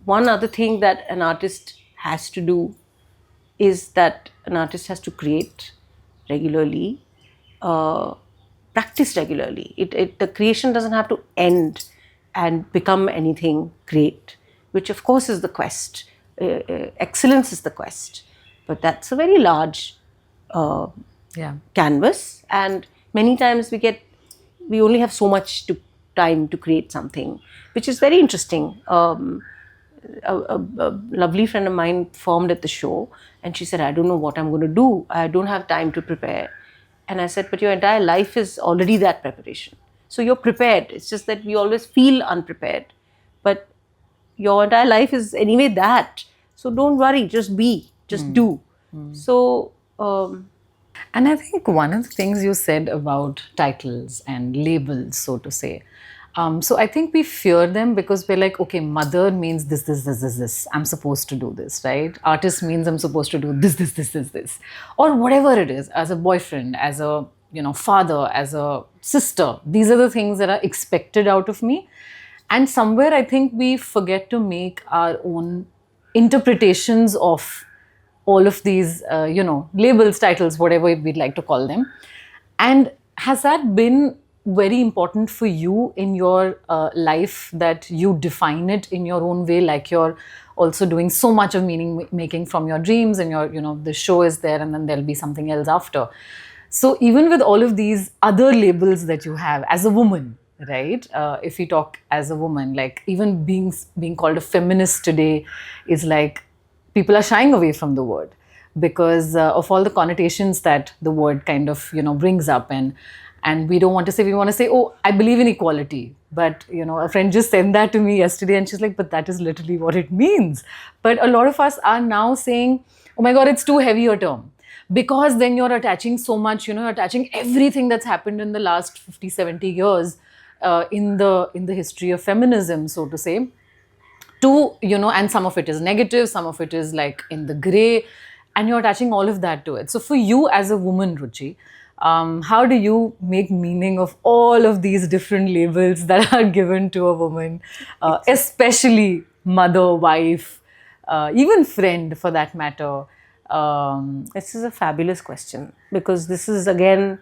[SPEAKER 1] one other thing that an artist has to do is that an artist has to create regularly, uh, practice regularly. The creation doesn't have to end and become anything great, which of course is the quest. Excellence is the quest, but that's a very large
[SPEAKER 2] Yeah.
[SPEAKER 1] canvas, and many times we only have so much time to create something, which is very interesting. A lovely friend of mine performed at the show, and she said, I don't know what I'm going to do. I don't have time to prepare. And I said, but your entire life is already that preparation. So you're prepared. It's just that we always feel unprepared. But your entire life is anyway that. So don't worry, just be, just do. So,
[SPEAKER 2] And I think one of the things you said about titles and labels, so to say. So I think we fear them because we're like, okay, mother means this. I'm supposed to do this, right? Artist means I'm supposed to do this, or whatever it is. As a boyfriend, as a father, as a sister, these are the things that are expected out of me. And somewhere I think we forget to make our own interpretations of all of these, labels, titles, whatever we'd like to call them. And has that been very important for you in your life, that you define it in your own way, like you're also doing so much of meaning making from your dreams, and the show is there and then there'll be something else after. So even with all of these other labels that you have as a woman, right? If we talk as a woman, like even being called a feminist today is like, people are shying away from the word because of all the connotations that the word kind of brings up, and we don't want to say, we want to say, oh, I believe in equality. But a friend just said that to me yesterday, and she's like, but that is literally what it means. But a lot of us are now saying, oh my god, it's too heavy a term, because then you're attaching so much, you're attaching everything that's happened in the last 50-70 years in the history of feminism, so to say, to and some of it is negative, some of it is like in the gray, and you're attaching all of that to it. So for you as a woman, Ruchi, how do you make meaning of all of these different labels that are given to a woman, especially mother, wife, even friend for that matter?
[SPEAKER 1] this is a fabulous question, because this is again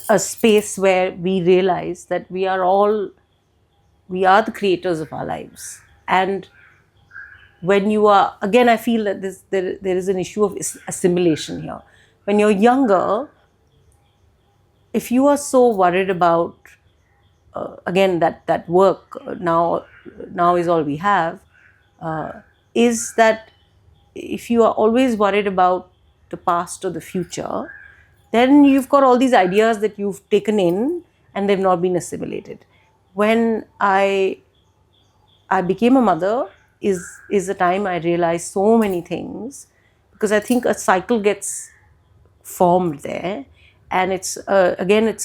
[SPEAKER 1] a space where we realize that we are the creators of our lives. And when you are, again, I feel that there is an issue of assimilation here. When you're younger, if you are so worried about, again, that work now is all we have, is that if you are always worried about the past or the future, then you've got all these ideas that you've taken in and they've not been assimilated. When I became a mother is the time I realized so many things, because I think a cycle gets formed there, and it's again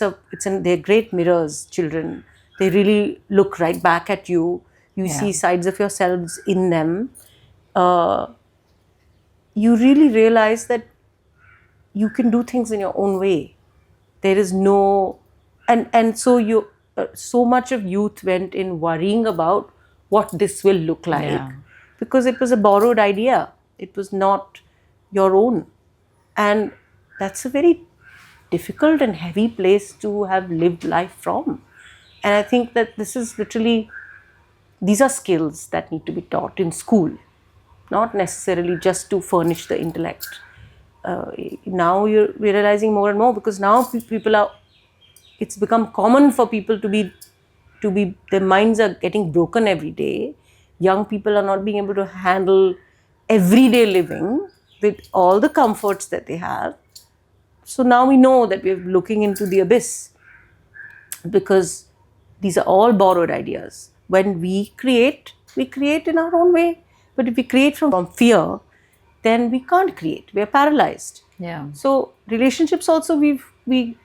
[SPEAKER 1] they're great mirrors. Children, they really look right back at you. You see sides of yourselves in them. You really realize that you can do things in your own way. There is no, and so you so much of youth went in worrying about what this will look like, because it was a borrowed idea. It was not your own, and that's a very difficult and heavy place to have lived life from. And I think that this is literally, these are skills that need to be taught in school, not necessarily just to furnish the intellect. Now we're realizing more and more, because now people are, it's become common for people to be, their minds are getting broken every day. Young people are not being able to handle everyday living with all the comforts that they have. So now we know that we're looking into the abyss, because these are all borrowed ideas. When we create in our own way. But if we create from fear, then we can't create. We are paralyzed.
[SPEAKER 2] Yeah.
[SPEAKER 1] So relationships also, we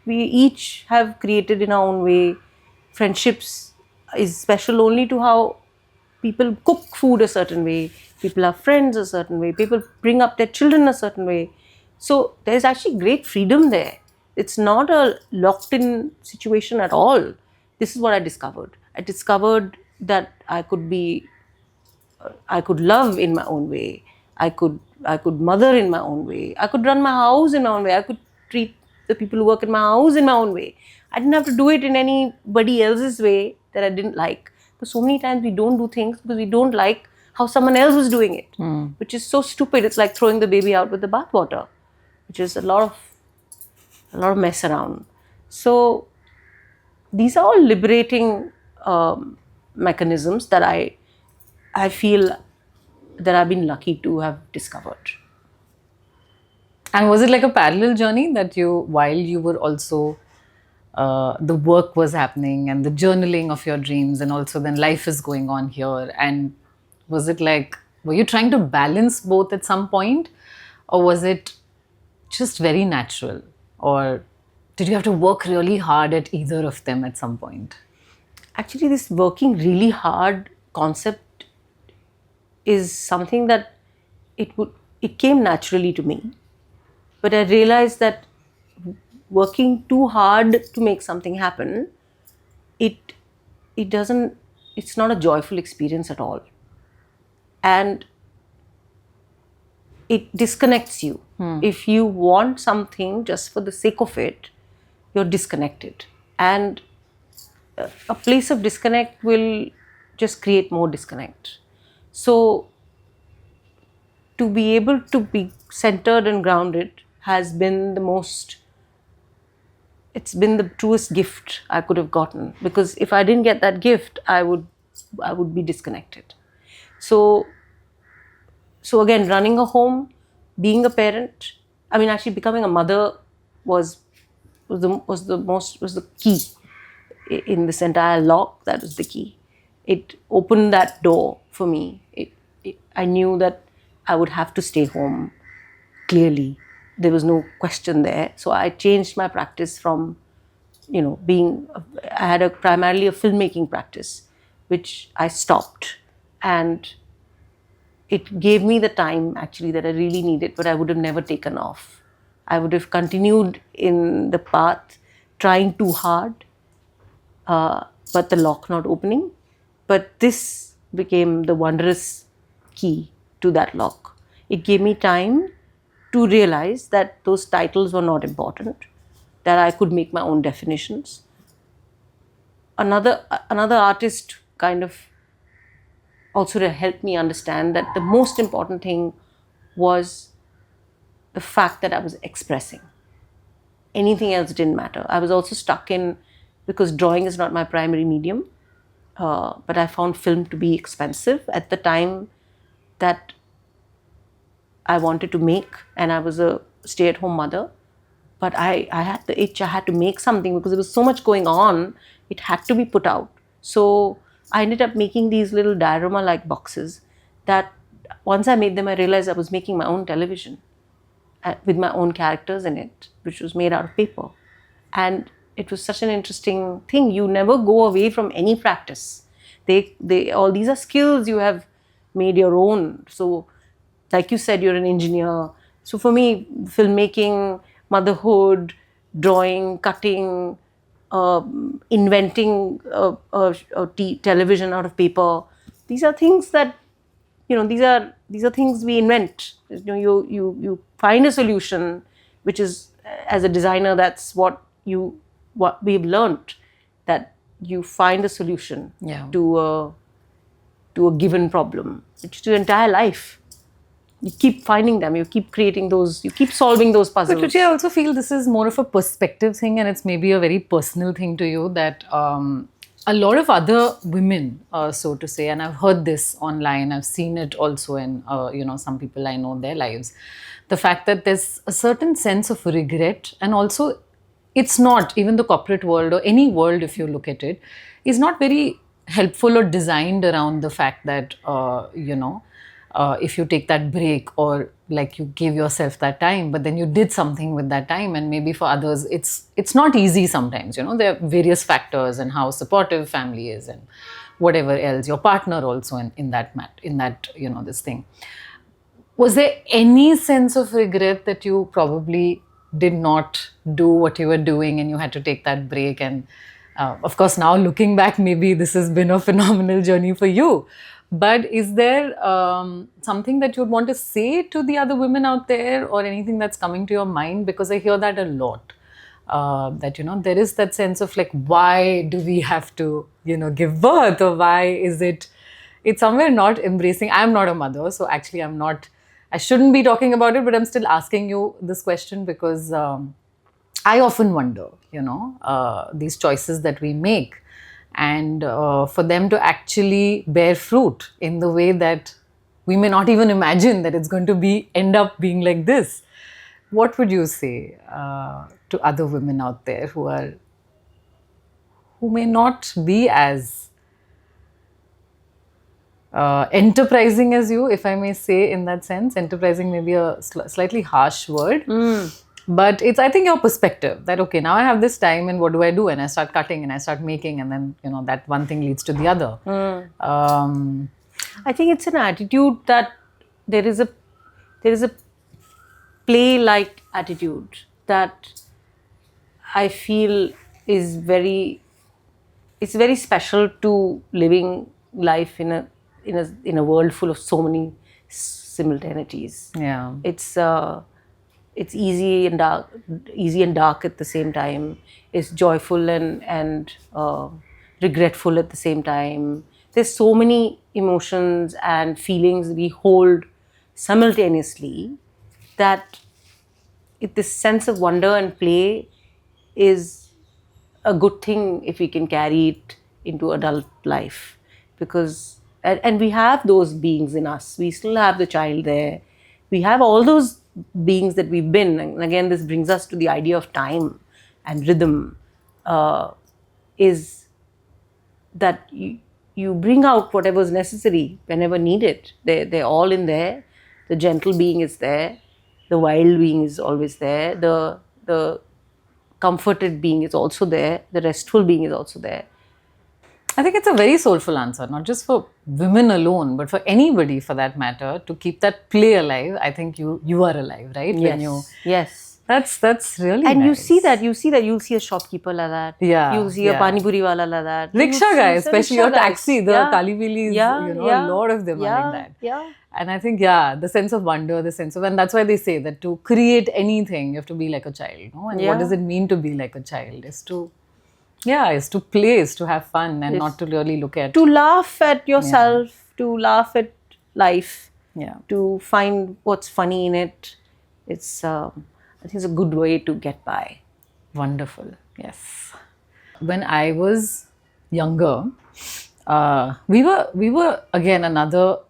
[SPEAKER 1] each have created in our own way. Friendships is special only to how People cook food a certain way, people are friends a certain way, people bring up their children a certain way. So there's actually great freedom there. It's not a locked in situation at all. This is what I discovered. I discovered that I could love in my own way. I could mother in my own way. I could run my house in my own way. I could treat the people who work in my house in my own way. I didn't have to do it in anybody else's way that I didn't like. But so many times we don't do things because we don't like how someone else was doing it, which is so stupid. It's like throwing the baby out with the bathwater, which is a lot of mess around. So these are all liberating mechanisms that I feel that I've been lucky to have discovered.
[SPEAKER 2] And was it like a parallel journey that while you were also, the work was happening and the journaling of your dreams, and also then life is going on here? And was it like, were you trying to balance both at some point? Or was it just very natural? Or did you have to work really hard at either of them at some point?
[SPEAKER 1] Actually, this working really hard concept is something that it came naturally to me. But I realized that working too hard to make something happen, it's not a joyful experience at all. And it disconnects you. If you want something just for the sake of it, you're disconnected. And a place of disconnect will just create more disconnect. So to be able to be centered and grounded has been it's been the truest gift I could have gotten, because if I didn't get that gift, I would be disconnected. So again, running a home, being a parent, I mean, actually becoming a mother was the key in this entire lock. That was the key. It opened that door for me. I knew that I would have to stay home. Clearly, there was no question there. So I changed my practice from, I had primarily a filmmaking practice, which I stopped, and it gave me the time actually that I really needed, but I would have never taken off. I would have continued in the path, trying too hard, but the lock not opening. But this became the wondrous key to that lock. It gave me time to realize that those titles were not important, that I could make my own definitions. Another artist kind of also helped me understand that the most important thing was the fact that I was expressing. Anything else didn't matter. I was also stuck in, because drawing is not my primary medium, but I found film to be expensive at the time that I wanted to make, and I was a stay-at-home mother. But I had the itch, I had to make something because there was so much going on, it had to be put out. So I ended up making these little diorama-like boxes that once I made them, I realized I was making my own television with my own characters in it, which was made out of paper. And it was such an interesting thing. You never go away from any practice. All these are skills you have made your own. So like you said, you're an engineer. So for me, filmmaking, motherhood, drawing, cutting, inventing television out of paper, these are things that, these are things we invent. You find a solution, which is, as a designer, that's what we've learned, that you find a solution to a given problem, which is your entire life. You keep finding them, you keep creating those, you keep solving those puzzles.
[SPEAKER 2] But Ruchi, I also feel this is more of a perspective thing, and it's maybe a very personal thing to you, that a lot of other women, so to say, and I've heard this online, I've seen it also in, some people I know, their lives. The fact that there's a certain sense of regret, and also it's not, even the corporate world or any world, if you look at it, is not very helpful or designed around the fact that, if you take that break, or like you gave yourself that time, but then you did something with that time, and maybe for others it's not easy sometimes. There are various factors, and how supportive family is, and whatever else, your partner also in that this thing. Was there any sense of regret that you probably did not do what you were doing and you had to take that break? And of course, now looking back, maybe this has been a phenomenal journey for you. But is there something that you would want to say to the other women out there, or anything that's coming to your mind? Because I hear that a lot. That there is that sense of like, why do we have to give birth, or why is it's somewhere not embracing. I'm not a mother, so actually I shouldn't be talking about it, but I'm still asking you this question because I often wonder, these choices that we make, and for them to actually bear fruit in the way that we may not even imagine that it's going to end up being like this. What would you say to other women out there who may not be as enterprising as you, if I may say, in that sense? Enterprising may be a slightly harsh word, but it's, I think, your perspective that, okay, now I have this time and what do I do? And I start cutting and I start making, and then, that one thing leads to the other.
[SPEAKER 1] I think it's an attitude that there is a play-like attitude that I feel is very special to living life in a world full of so many simultaneities.
[SPEAKER 2] Yeah.
[SPEAKER 1] It's easy and dark at the same time. It's joyful and regretful at the same time. There's so many emotions and feelings we hold simultaneously that this sense of wonder and play is a good thing if we can carry it into adult life, because and we have those beings in us. We still have the child there. We have all those beings that we've been. And again, this brings us to the idea of time and rhythm, is that you bring out whatever's necessary whenever needed. They're all in there. The gentle being is there. The wild being is always there. The comforted being is also there. The restful being is also there.
[SPEAKER 2] I think it's a very soulful answer, not just for women alone, but for anybody for that matter, to keep that play alive. I think you are alive, right?
[SPEAKER 1] Yes. Yes.
[SPEAKER 2] That's really
[SPEAKER 1] and
[SPEAKER 2] nice.
[SPEAKER 1] You'll see a shopkeeper like that.
[SPEAKER 2] Yeah.
[SPEAKER 1] You'll see a pani puri wala like that.
[SPEAKER 2] Rickshaw guy, especially your taxi, the Kalivilis,
[SPEAKER 1] a
[SPEAKER 2] lot of them are like that.
[SPEAKER 1] Yeah.
[SPEAKER 2] And I think, the sense of wonder, and that's why they say that to create anything, you have to be like a child, no? And what does it mean to be like a child? Is to play, is to have fun, and not to really look at...
[SPEAKER 1] To laugh at yourself, to laugh at life, to find what's funny in it. It's, I think it's a good way to get by.
[SPEAKER 2] Wonderful, yes. When I was younger, we were again, another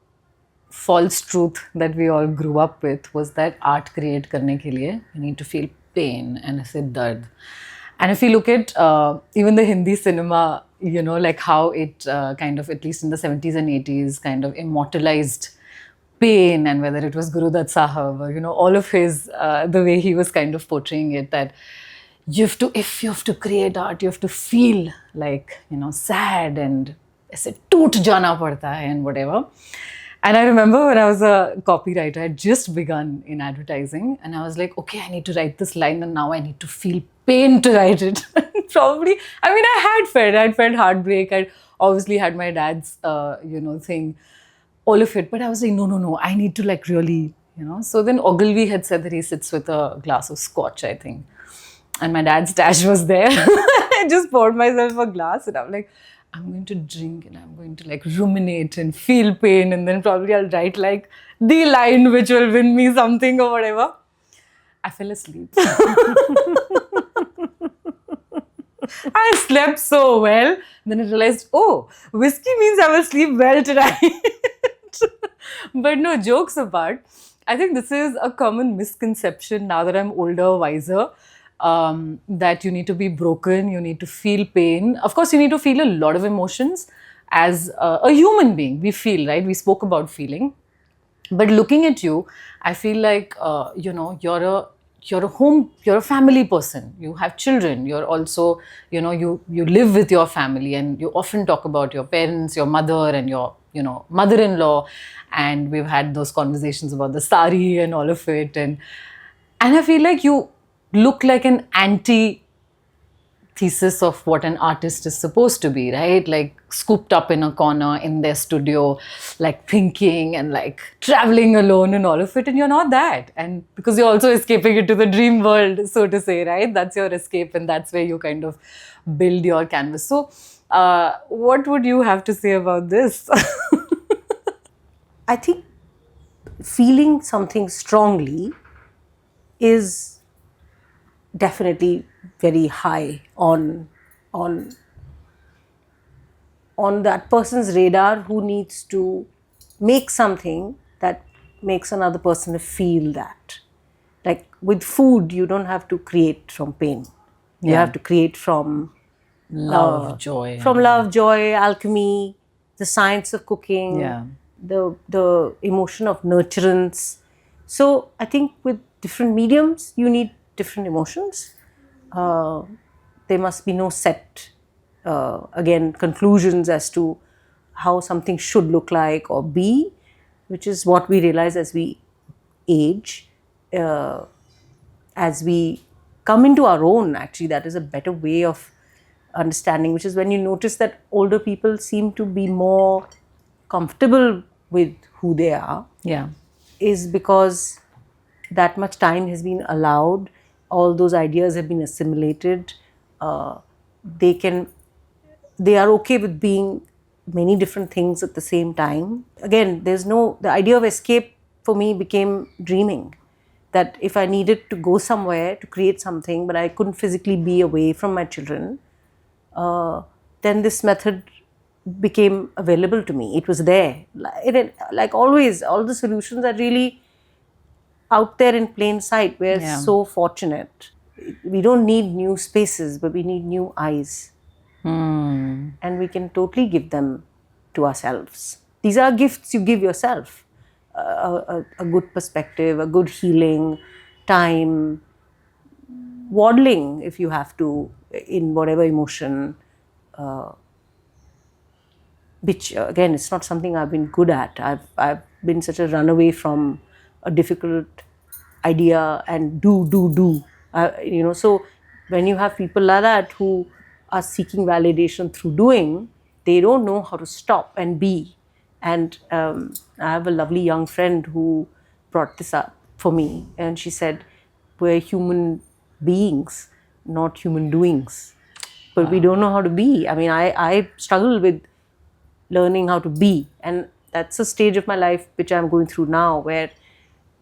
[SPEAKER 2] false truth that we all grew up with was that art create karne ke liye you need to feel pain and aise dard. And if you look at even the Hindi cinema, like how it kind of, at least in the 70s and 80s, kind of immortalized pain, and whether it was Guru Dutt Sahab or, all of his, the way he was kind of portraying it, that if you have to create art, you have to feel like, sad and aise toot jana padta hai and whatever. And I remember when I was a copywriter, I had just begun in advertising, and I was like, okay, I need to write this line, and now I need to feel pain to write it. Probably, I felt heartbreak. I obviously had my dad's, thing, all of it. But I was like, no, I need to like really, So then Ogilvy had said that he sits with a glass of scotch, I think. And my dad's stash was there. I just poured myself a glass, and I'm like, I'm going to drink and I'm going to like ruminate and feel pain, and then probably I'll write like the line which will win me something or whatever. I fell asleep. I slept so well. And then I realized, whiskey means I will sleep well tonight. But no, jokes apart, I think this is a common misconception now that I'm older, wiser. That you need to be broken, you need to feel pain. Of course, you need to feel a lot of emotions as a human being. We feel, right? We spoke about feeling. But looking at you, I feel like, you're a family person, you have children, you're also, you live with your family, and you often talk about your parents, your mother, and your, mother-in-law. And we've had those conversations about the sari and all of it. And I feel like you look like an anti thesis of what an artist is supposed to be, right? Like scooped up in a corner in their studio, like thinking and like traveling alone and all of it. And you're not that. And because you're also escaping into the dream world, so to say, right? That's your escape, and that's where you kind of build your canvas. So, what would you have to say about this?
[SPEAKER 1] I think feeling something strongly is definitely very high on that person's radar who needs to make something that makes another person feel that. Like with food, you don't have to create from pain. You
[SPEAKER 2] Yeah.
[SPEAKER 1] have to create from
[SPEAKER 2] Love, joy.
[SPEAKER 1] from love, joy, alchemy, the science of cooking,
[SPEAKER 2] Yeah.
[SPEAKER 1] the emotion of nurturance. So I think with different mediums, you need different emotions. There must be no set, again, conclusions as to how something should look like or be, which is what we realize as we age, as we come into our own. Actually, that is a better way of understanding, which is when you notice that older people seem to be more comfortable with who they are,
[SPEAKER 2] Yeah.
[SPEAKER 1] is because that much time has been allowed, all those ideas have been assimilated. They are okay with being many different things at the same time. Again, the idea of escape for me became dreaming. That if I needed to go somewhere to create something, but I couldn't physically be away from my children, then this method became available to me. It was there. Like always, all the solutions are really out there in plain sight. We're
[SPEAKER 2] Yeah.
[SPEAKER 1] so fortunate. We don't need new spaces, but we need new eyes. And we can totally give them to ourselves. These are gifts you give yourself. A good perspective, a good healing, time, waddling if you have to, in whatever emotion, which again, it's not something I've been good at. I've been such a runaway from a difficult idea and do. So when you have people like that who are seeking validation through doing, they don't know how to stop and be. And I have a lovely young friend who brought this up for me, and she said, "We're human beings, not human doings." But we don't know how to be. I mean, I struggle with learning how to be, and that's a stage of my life which I'm going through now, where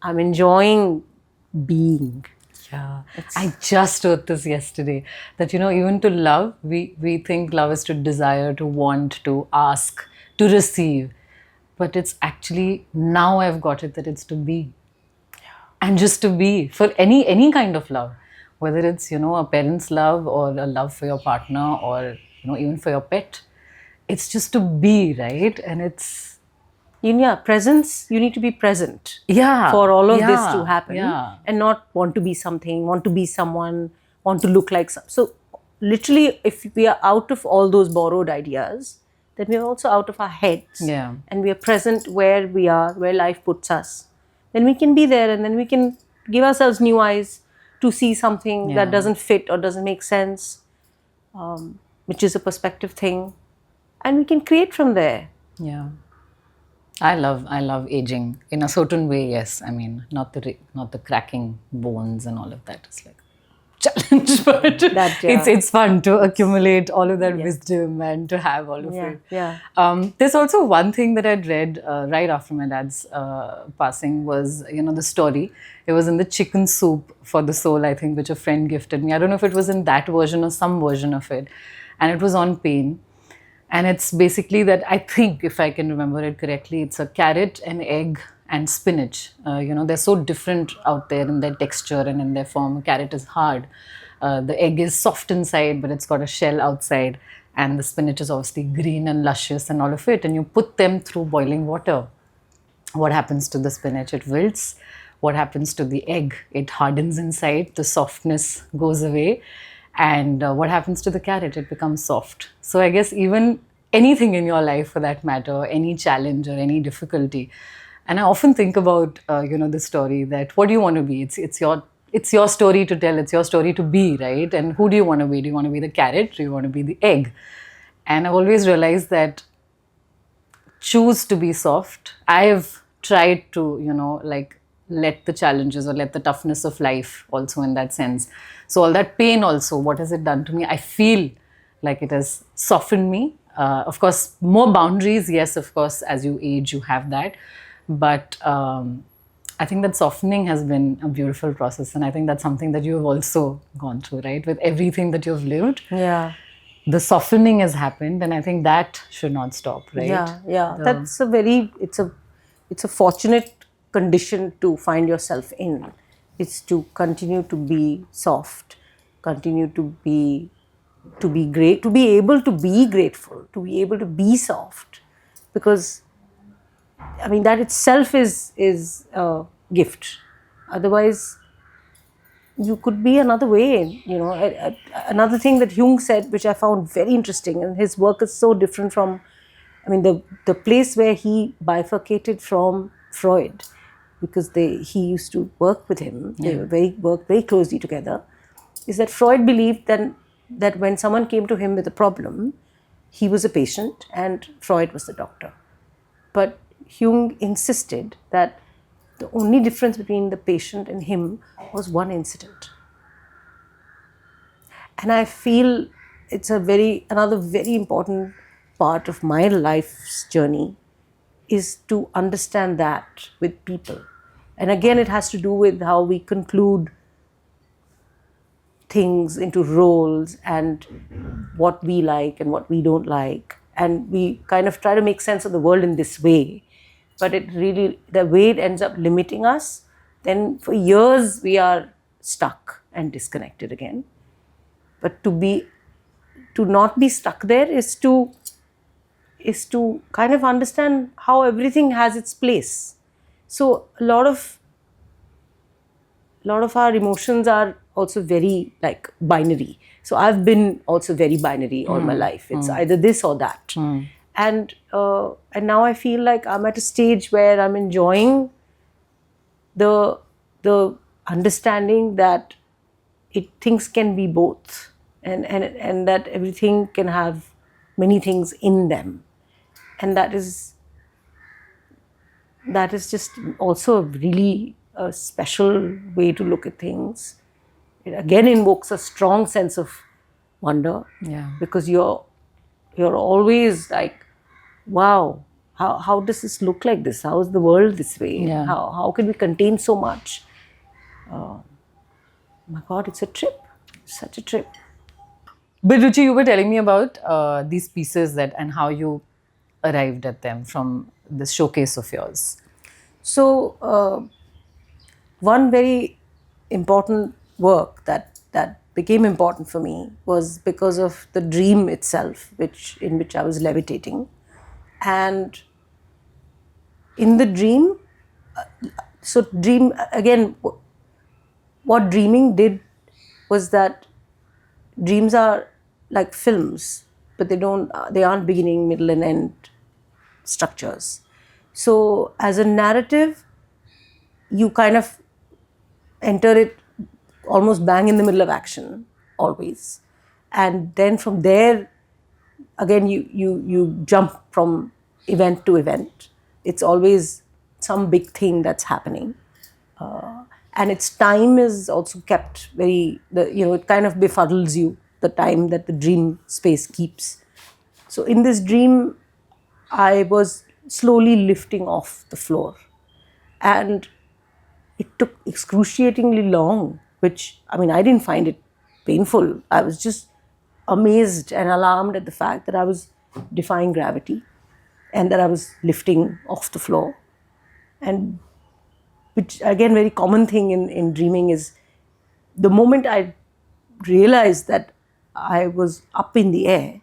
[SPEAKER 1] I'm enjoying being.
[SPEAKER 2] Yeah, I just wrote this yesterday that, even to love, we think love is to desire, to want, to ask, to receive. But it's actually, now I've got it, that it's to be. And just to be for any kind of love, whether it's, a parent's love or a love for your partner or, even for your pet. It's just to be, right? And it's,
[SPEAKER 1] Presence, you need to be present
[SPEAKER 2] yeah,
[SPEAKER 1] for all of this
[SPEAKER 2] yeah,
[SPEAKER 1] to happen,
[SPEAKER 2] yeah.
[SPEAKER 1] and not want to be something, want to be someone, want to look like some. So literally, if we are out of all those borrowed ideas, then we are also out of our heads.
[SPEAKER 2] Yeah.
[SPEAKER 1] And we are present where we are, where life puts us. Then we can be there, and then we can give ourselves new eyes to see something
[SPEAKER 2] Yeah.
[SPEAKER 1] that doesn't fit or doesn't make sense, which is a perspective thing. And we can create from there.
[SPEAKER 2] Yeah. I love aging in a certain way. Yes, I mean, not the cracking bones and all of that. It's like challenge, but it's fun to accumulate all of that wisdom and to have all of it.
[SPEAKER 1] Yeah.
[SPEAKER 2] There's also one thing that I'd read right after my dad's passing was, the story. It was in the Chicken Soup for the Soul, I think, which a friend gifted me. I don't know if it was in that version or some version of it, and it was on pain. And it's basically that, I think, if I can remember it correctly, it's a carrot, an egg, and spinach. They're so different out there in their texture and in their form. A carrot is hard. The egg is soft inside, but it's got a shell outside. And the spinach is obviously green and luscious and all of it. And you put them through boiling water. What happens to the spinach? It wilts. what happens to the egg? It hardens inside, the softness goes away. And what happens to the carrot? It becomes soft. So I guess even anything in your life, for that matter, any challenge or any difficulty. And I often think about, this story that what do you want to be? It's your story to tell. It's your story to be, right? And who do you want to be? Do you want to be the carrot? Do you want to be the egg? And I've always realized that choose to be soft. I've tried to, let the challenges or let the toughness of life also in that sense. So all that pain also, what has it done to me? I feel like it has softened me. Of course, more boundaries. Yes, of course, as you age, you have that. But I think that softening has been a beautiful process. And I think that's something that you have also gone through, right? With everything that you've lived.
[SPEAKER 1] Yeah.
[SPEAKER 2] The softening has happened, and I think that should not stop, right?
[SPEAKER 1] Yeah. That's it's a fortunate condition to find yourself in. It's to continue to be soft, continue to be great, to be able to be grateful, to be able to be soft, because I mean that itself is a gift. Otherwise, you could be another way. Another thing that Jung said, which I found very interesting, and his work is so different from, the place where he bifurcated from Freud, because he used to work with him. They worked very closely together. Is that Freud believed that when someone came to him with a problem, he was a patient and Freud was the doctor. But Jung insisted that the only difference between the patient and him was one incident. And I feel it's another very important part of my life's journey is to understand that with people. And again, it has to do with how we conclude things into roles and what we like and what we don't like. And we kind of try to make sense of the world in this way. But the way it ends up limiting us, then for years we are stuck and disconnected again. But to not be stuck there is to kind of understand how everything has its place. So a lot of our emotions are also very like binary. So I've been also very binary all my life. It's either this or that. And now I feel like I'm at a stage where I'm enjoying the understanding that things can be both, and that everything can have many things in them, and that is just also really a special way to look at things. It again invokes a strong sense of wonder, because you're always like, wow, how does this look like this? How is the world this way?
[SPEAKER 2] Yeah.
[SPEAKER 1] How can we contain so much? My God, it's a trip. Such a trip.
[SPEAKER 2] But Ruchi, you were telling me about these pieces and how you arrived at them from this showcase of yours.
[SPEAKER 1] So, one very important work that became important for me was because of the dream itself, in which I was levitating. And in the dream, again, what dreaming did was that dreams are like films, but they aren't beginning, middle, and end structures. So as a narrative, you kind of enter it almost bang in the middle of action, always. And then from there, again, you jump from event to event. It's always some big thing that's happening. And its time is also kept it kind of befuddles you, the time that the dream space keeps. So in this dream, I was slowly lifting off the floor. And it took excruciatingly long, which, I didn't find it painful. I was just amazed and alarmed at the fact that I was defying gravity and that I was lifting off the floor. And which, again, very common thing in dreaming is the moment I realized that I was up in the air,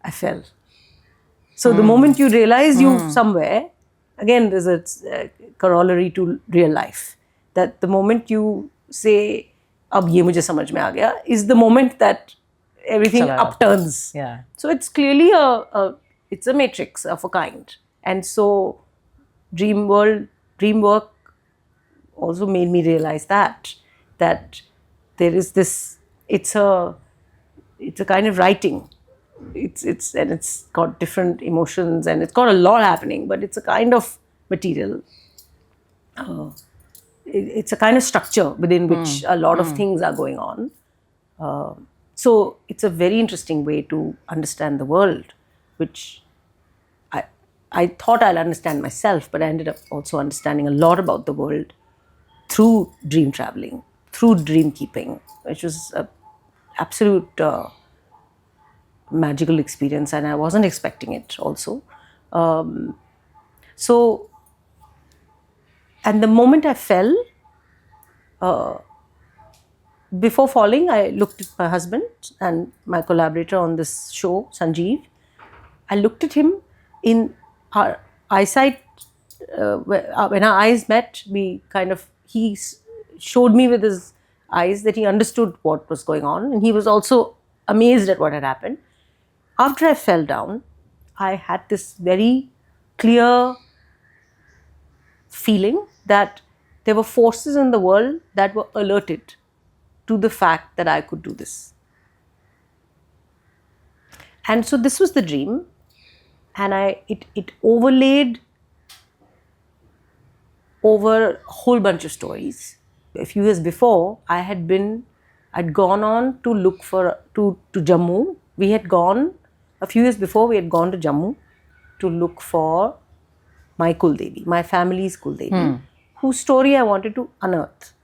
[SPEAKER 1] I fell. So the moment you realize you're somewhere, again, there's a corollary to real life. that the moment you say, "Ab ye mujhe samajh mein aa gaya," is the moment that everything
[SPEAKER 2] Chala jata.
[SPEAKER 1] upturns.
[SPEAKER 2] Yeah.
[SPEAKER 1] So it's clearly it's a matrix of a kind. And so dream work also made me realize that there is this, it's a kind of writing. It's got different emotions and it's got a lot happening, but it's a kind of material. It's a kind of structure within which a lot of things are going on. So it's a very interesting way to understand the world, which I thought I'll understand myself, but I ended up also understanding a lot about the world through dream traveling, through dream keeping, which was an absolute magical experience, and I wasn't expecting it also. So, and the moment I fell, before falling, I looked at my husband and my collaborator on this show, Sanjeev. I looked at him in our eyesight. When our eyes met, he showed me with his eyes that he understood what was going on, and he was also amazed at what had happened. After I fell down, I had this very clear feeling that there were forces in the world that were alerted to the fact that I could do this. And so this was the dream, and it overlaid over a whole bunch of stories. A few years before, I'd gone on to look to Jammu. A few years before, we had gone to Jammu to look for my Kuldevi, my family's Kuldevi, whose story I wanted to unearth.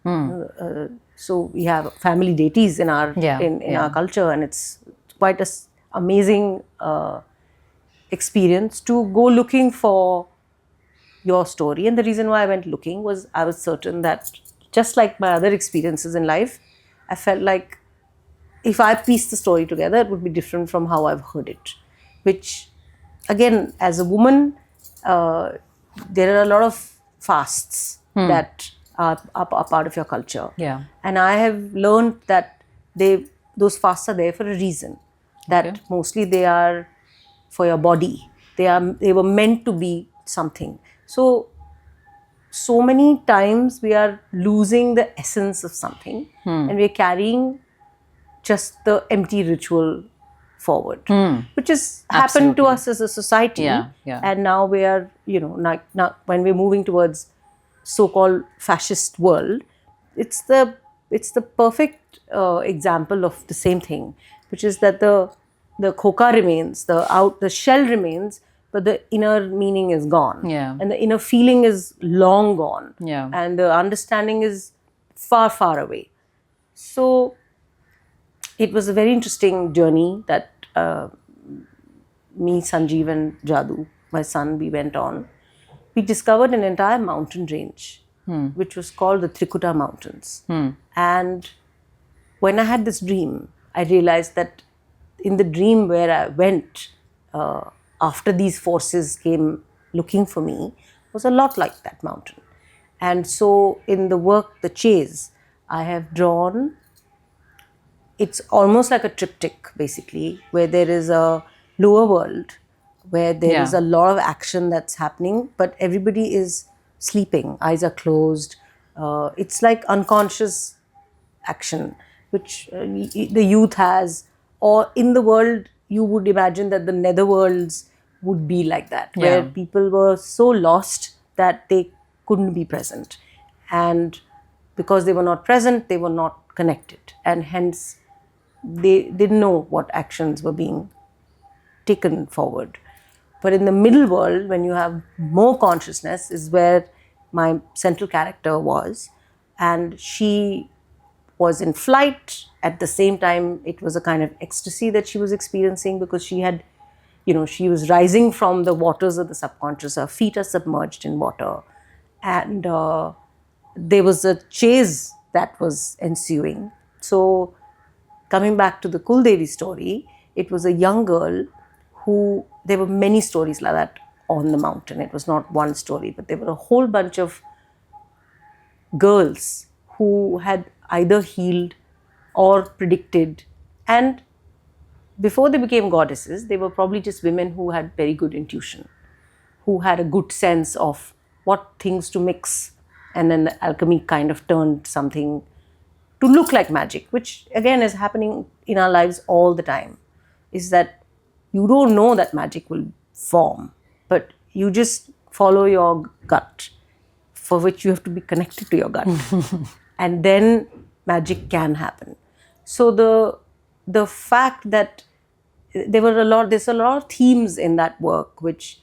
[SPEAKER 1] So we have family deities in our our culture, and it's quite an amazing experience to go looking for your story. And the reason why I went looking was I was certain that, just like my other experiences in life, I felt like if I pieced the story together, it would be different from how I've heard it. Which, again, as a woman, there are a lot of fasts that are part of your culture.
[SPEAKER 2] Yeah.
[SPEAKER 1] And I have learned that those fasts are there for a reason. That mostly they are for your body. They were meant to be something. So many times we are losing the essence of something, and we're carrying just the empty ritual forward, which has happened to us as a society.
[SPEAKER 2] Yeah, yeah.
[SPEAKER 1] And now we are, now when we're moving towards so-called fascist world, it's the perfect example of the same thing, which is that the khoka remains, the shell remains, but the inner meaning is gone.
[SPEAKER 2] Yeah.
[SPEAKER 1] And the inner feeling is long gone.
[SPEAKER 2] Yeah.
[SPEAKER 1] And the understanding is far, far away. So it was a very interesting journey that me, Sanjeev, and Jadu, my son, we went on. We discovered an entire mountain range, which was called the Trikuta Mountains. And when I had this dream, I realized that in the dream where I went, after these forces came looking for me, was a lot like that mountain. And so in the work, The Chase, I have drawn, it's almost like a triptych, basically, where there is a lower world, where there is a lot of action that's happening, but everybody is sleeping, eyes are closed. It's like unconscious action, which the youth has, or in the world, you would imagine that the netherworlds would be like that, where people were so lost that they couldn't be present. And because they were not present, they were not connected. And hence, they didn't know what actions were being taken forward. But in the middle world, when you have more consciousness, is where my central character was. And she was in flight. At the same time, it was a kind of ecstasy that she was experiencing, because she had, she was rising from the waters of the subconscious. Her feet are submerged in water. And there was a chase that was ensuing. So coming back to the Kuldevi story, it was a young girl who, there were many stories like that on the mountain. It was not one story, but there were a whole bunch of girls who had either healed or predicted, and before they became goddesses, they were probably just women who had very good intuition, who had a good sense of what things to mix, and then the alchemy kind of turned something to look like magic, which again is happening in our lives all the time. Is that you don't know that magic will form, but you just follow your gut, for which you have to be connected to your gut, and then magic can happen. So the fact that there's a lot of themes in that work which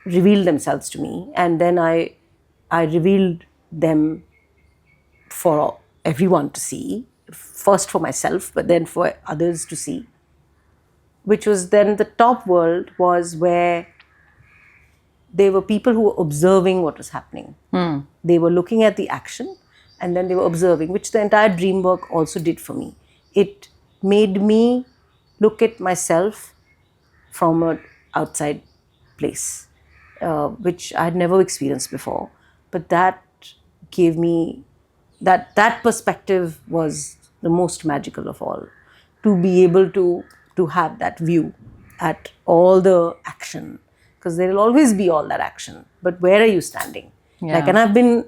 [SPEAKER 1] revealed themselves to me, and then I revealed them for everyone to see, first for myself but then for others to see, which was then the top world was where there were people who were observing what was happening. They were looking at the action and then they were observing, which the entire dream work also did for me. It made me look at myself from an outside place, which I had never experienced before. But that gave me, that perspective was the most magical of all. To be able to have that view at all the action, because there will always be all that action. But where are you standing?
[SPEAKER 2] Yeah.
[SPEAKER 1] Like, and I've been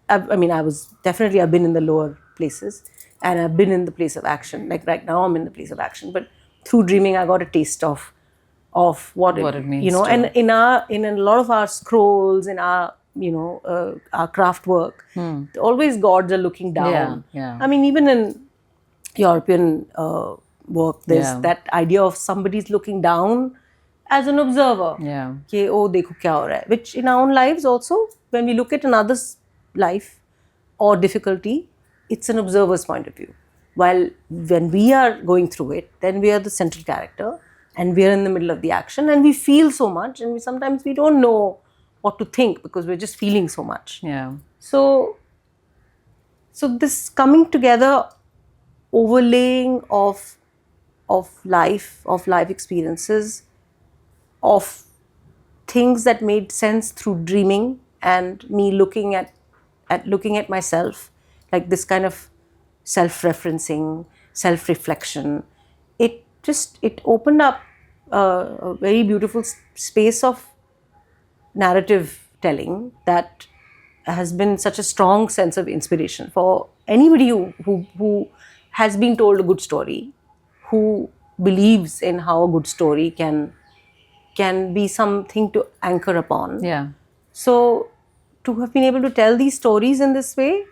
[SPEAKER 1] in the lower places, and I've been in the place of action. Like right now, I'm in the place of action. But through dreaming, I got a taste of what
[SPEAKER 2] it means,
[SPEAKER 1] you know.
[SPEAKER 2] to-
[SPEAKER 1] And in a lot of our scrolls, in our our craft work, always gods are looking down.
[SPEAKER 2] Yeah.
[SPEAKER 1] I mean, even in European work, there's
[SPEAKER 2] Yeah.
[SPEAKER 1] that idea of somebody's looking down as an observer.
[SPEAKER 2] Yeah.
[SPEAKER 1] कि, oh, देखो क्या हो रहा है. Which in our own lives also, when we look at another's life or difficulty, it's an observer's point of view. While when we are going through it, then we are the central character and we are in the middle of the action and we feel so much, and sometimes we don't know what to think because we're just feeling so much.
[SPEAKER 2] Yeah.
[SPEAKER 1] So this coming together, overlaying of life experiences, of things that made sense through dreaming, and me looking at myself, like this kind of self-referencing, self-reflection. It opened up a very beautiful space of narrative telling that has been such a strong sense of inspiration for anybody who has been told a good story, who believes in how a good story can be something to anchor upon.
[SPEAKER 2] Yeah.
[SPEAKER 1] So to have been able to tell these stories in this way,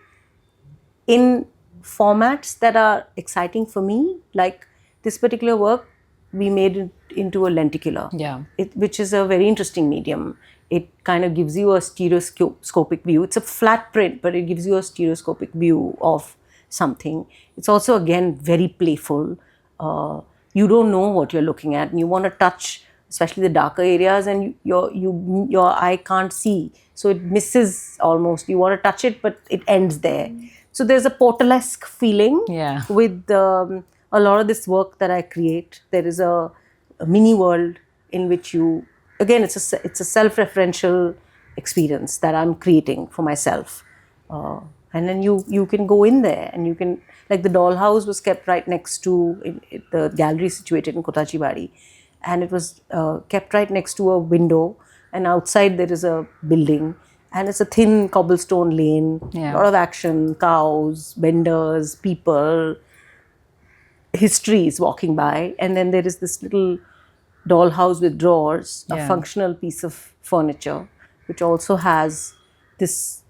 [SPEAKER 1] in formats that are exciting for me, like this particular work, we made it into a lenticular,
[SPEAKER 2] Yeah.
[SPEAKER 1] which is a very interesting medium. It kind of gives you a stereoscopic view. It's a flat print, but it gives you a stereoscopic view of something. It's also, again, very playful. You don't know what you're looking at, and you want to touch, especially the darker areas, and your eye can't see, so it misses almost. You want to touch it, but it ends there. So there's a portalesque feeling
[SPEAKER 2] Yeah.
[SPEAKER 1] with a lot of this work that I create. There is a mini world in which you, again, it's a self-referential experience that I'm creating for myself. And then you can go in there and you can, like the dollhouse was kept right next to the gallery situated in Kotachibadi, and it was kept right next to a window, and outside there is a building, and it's a thin cobblestone lane.
[SPEAKER 2] Yeah.
[SPEAKER 1] A lot of action, cows, vendors, people, histories walking by, and then there is this little dollhouse with drawers,
[SPEAKER 2] Yeah.
[SPEAKER 1] a functional piece of furniture, which also has this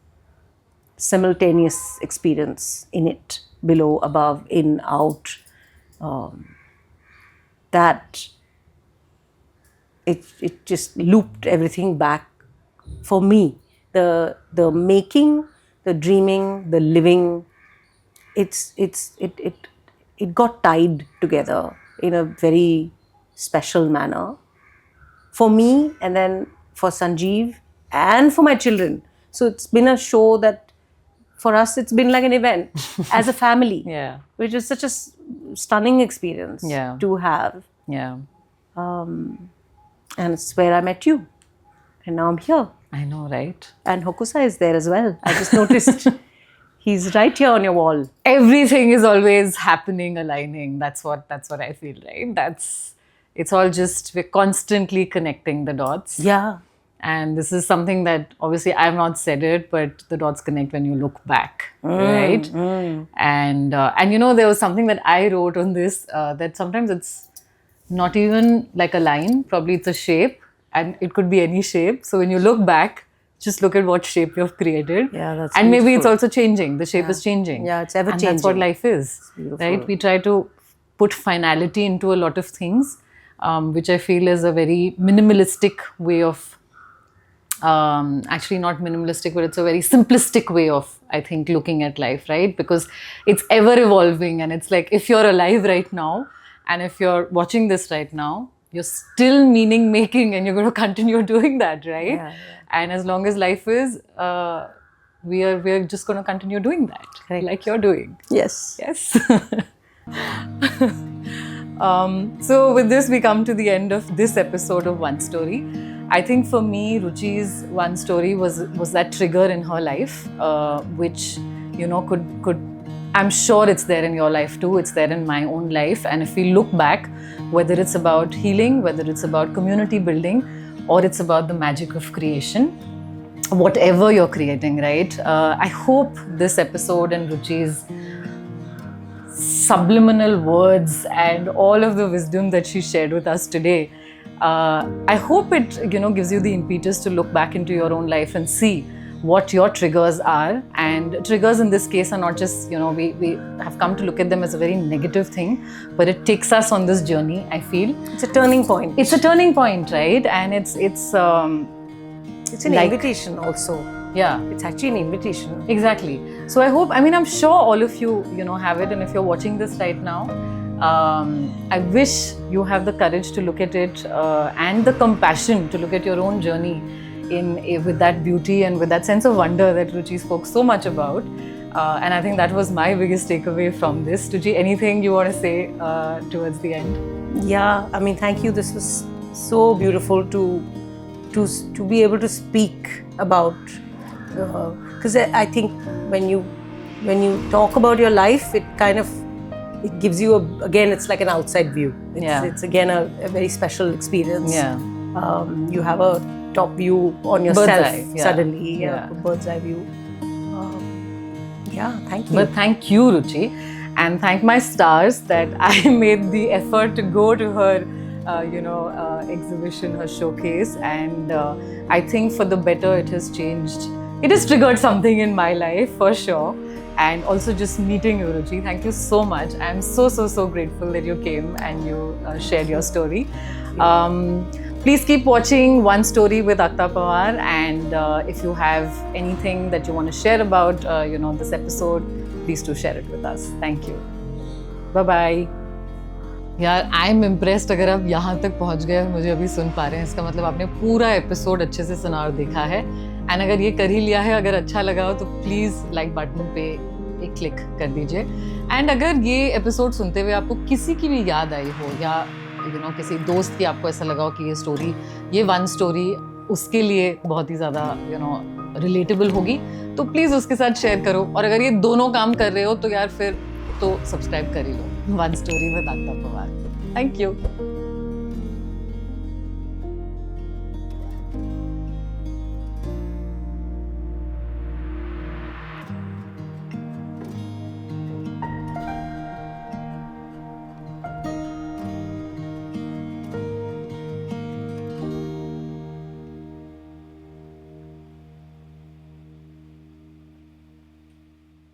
[SPEAKER 1] simultaneous experience in it, below, above, in, out, that it just looped everything back for me. The making, the dreaming, the living, it got tied together in a very special manner for me, and then for Sanjeev and for my children. So it's been a show that for us it's been like an event as a family.
[SPEAKER 2] Yeah.
[SPEAKER 1] Which is such a stunning experience
[SPEAKER 2] Yeah.
[SPEAKER 1] to have.
[SPEAKER 2] Yeah.
[SPEAKER 1] And it's where I met you, and now I'm here.
[SPEAKER 2] I know, right?
[SPEAKER 1] And Hokusa is there as well. I just noticed. He's right here on your wall.
[SPEAKER 2] Everything is always happening, aligning. That's what I feel, right? It's all just, we're constantly connecting the dots.
[SPEAKER 1] Yeah.
[SPEAKER 2] And this is something that obviously I've not said it, but the dots connect when you look back, right? And you know, there was something that I wrote on this, that sometimes it's not even like a line, probably it's a shape, and it could be any shape. So when you look back, just look at what shape you've created.
[SPEAKER 1] Yeah, that's
[SPEAKER 2] and maybe it's
[SPEAKER 1] beautiful.
[SPEAKER 2] also changing. The shape is changing.
[SPEAKER 1] Yeah, it's ever
[SPEAKER 2] and
[SPEAKER 1] changing.
[SPEAKER 2] That's what life is, right? We try to put finality into a lot of things, which I feel is a very minimalistic way of, actually not minimalistic, but it's a very simplistic way of, I think, looking at life, right? Because it's ever evolving, and it's like, if you're alive right now, and if you're watching this right now, you're still meaning making, and you're going to continue doing that, right?
[SPEAKER 1] Yeah.
[SPEAKER 2] And as long as life is, we're just going to continue doing that,
[SPEAKER 1] Correct.
[SPEAKER 2] like you're doing.
[SPEAKER 1] Yes.
[SPEAKER 2] Yes. So with this, we come to the end of this episode of One Story. I think for me, Ruchi's One Story was that trigger in her life, which, you know, could I'm sure it's there in your life too. It's there in my own life. And if we look back, whether it's about healing, whether it's about community building, or it's about the magic of creation, whatever you're creating, right? I hope this episode and Ruchi's subliminal words and all of the wisdom that she shared with us today, I hope it, you know, gives you the impetus to look back into your own life and see what your triggers are. And triggers in this case are not just, you know, we have come to look at them as a very negative thing, but it takes us on this journey, I feel.
[SPEAKER 1] It's a turning point.
[SPEAKER 2] It's a turning point, right? And it's
[SPEAKER 1] an
[SPEAKER 2] like,
[SPEAKER 1] invitation also.
[SPEAKER 2] Yeah.
[SPEAKER 1] It's actually an invitation.
[SPEAKER 2] Exactly. So I hope, I mean, I'm sure all of you, you know, have it. And if you're watching this right now, I wish you have the courage to look at it and the compassion to look at your own journey with that beauty and with that sense of wonder that Ruchi spoke so much about. And I think that was my biggest takeaway from this. Ruchi, anything you want to say towards the end?
[SPEAKER 1] Yeah, I mean, thank you. This was so beautiful to be able to speak about, because I think when you talk about your life, it kind of, it gives you again, it's like an outside view. It's again a very special experience.
[SPEAKER 2] Yeah.
[SPEAKER 1] You have a top view on yourself suddenly,
[SPEAKER 2] Yeah.
[SPEAKER 1] a bird's eye view. Yeah, thank you.
[SPEAKER 2] But thank you, Ruchi, and thank my stars that I made the effort to go to her, exhibition, her showcase, and I think for the better it has changed. It has triggered something in my life for sure. And also just meeting you, Ruchi. Thank you so much. I'm so grateful that you came and you shared your story. Please keep watching One Story with Akta Pawar, and if you have anything that you want to share about this episode, please do share it with us. Thank you. Bye-bye. यार I am impressed अगर आप यहाँ तक पहुँच गए और मुझे अभी सुन पा रहे हैं, इसका मतलब आपने पूरा एपिसोड अच्छे से सुना और देखा है. एंड अगर ये कर ही लिया है, अगर अच्छा लगा हो तो प्लीज़ लाइक बटन पे एक क्लिक कर दीजिए. एंड अगर ये एपिसोड सुनते हुए आपको किसी की भी याद आई हो, या किसी दोस्त की आपको ऐसा लगा हो कि ये वन स्टोरी उसके लिए बहुत ही ज़्यादा रिलेटेबल होगी, तो प्लीज़ उसके साथ शेयर करो. और अगर ये दोनों काम कर रहे हो तो यार फिर तो सब्सक्राइब कर ही लो. One story with Akta Pawar. Thank you.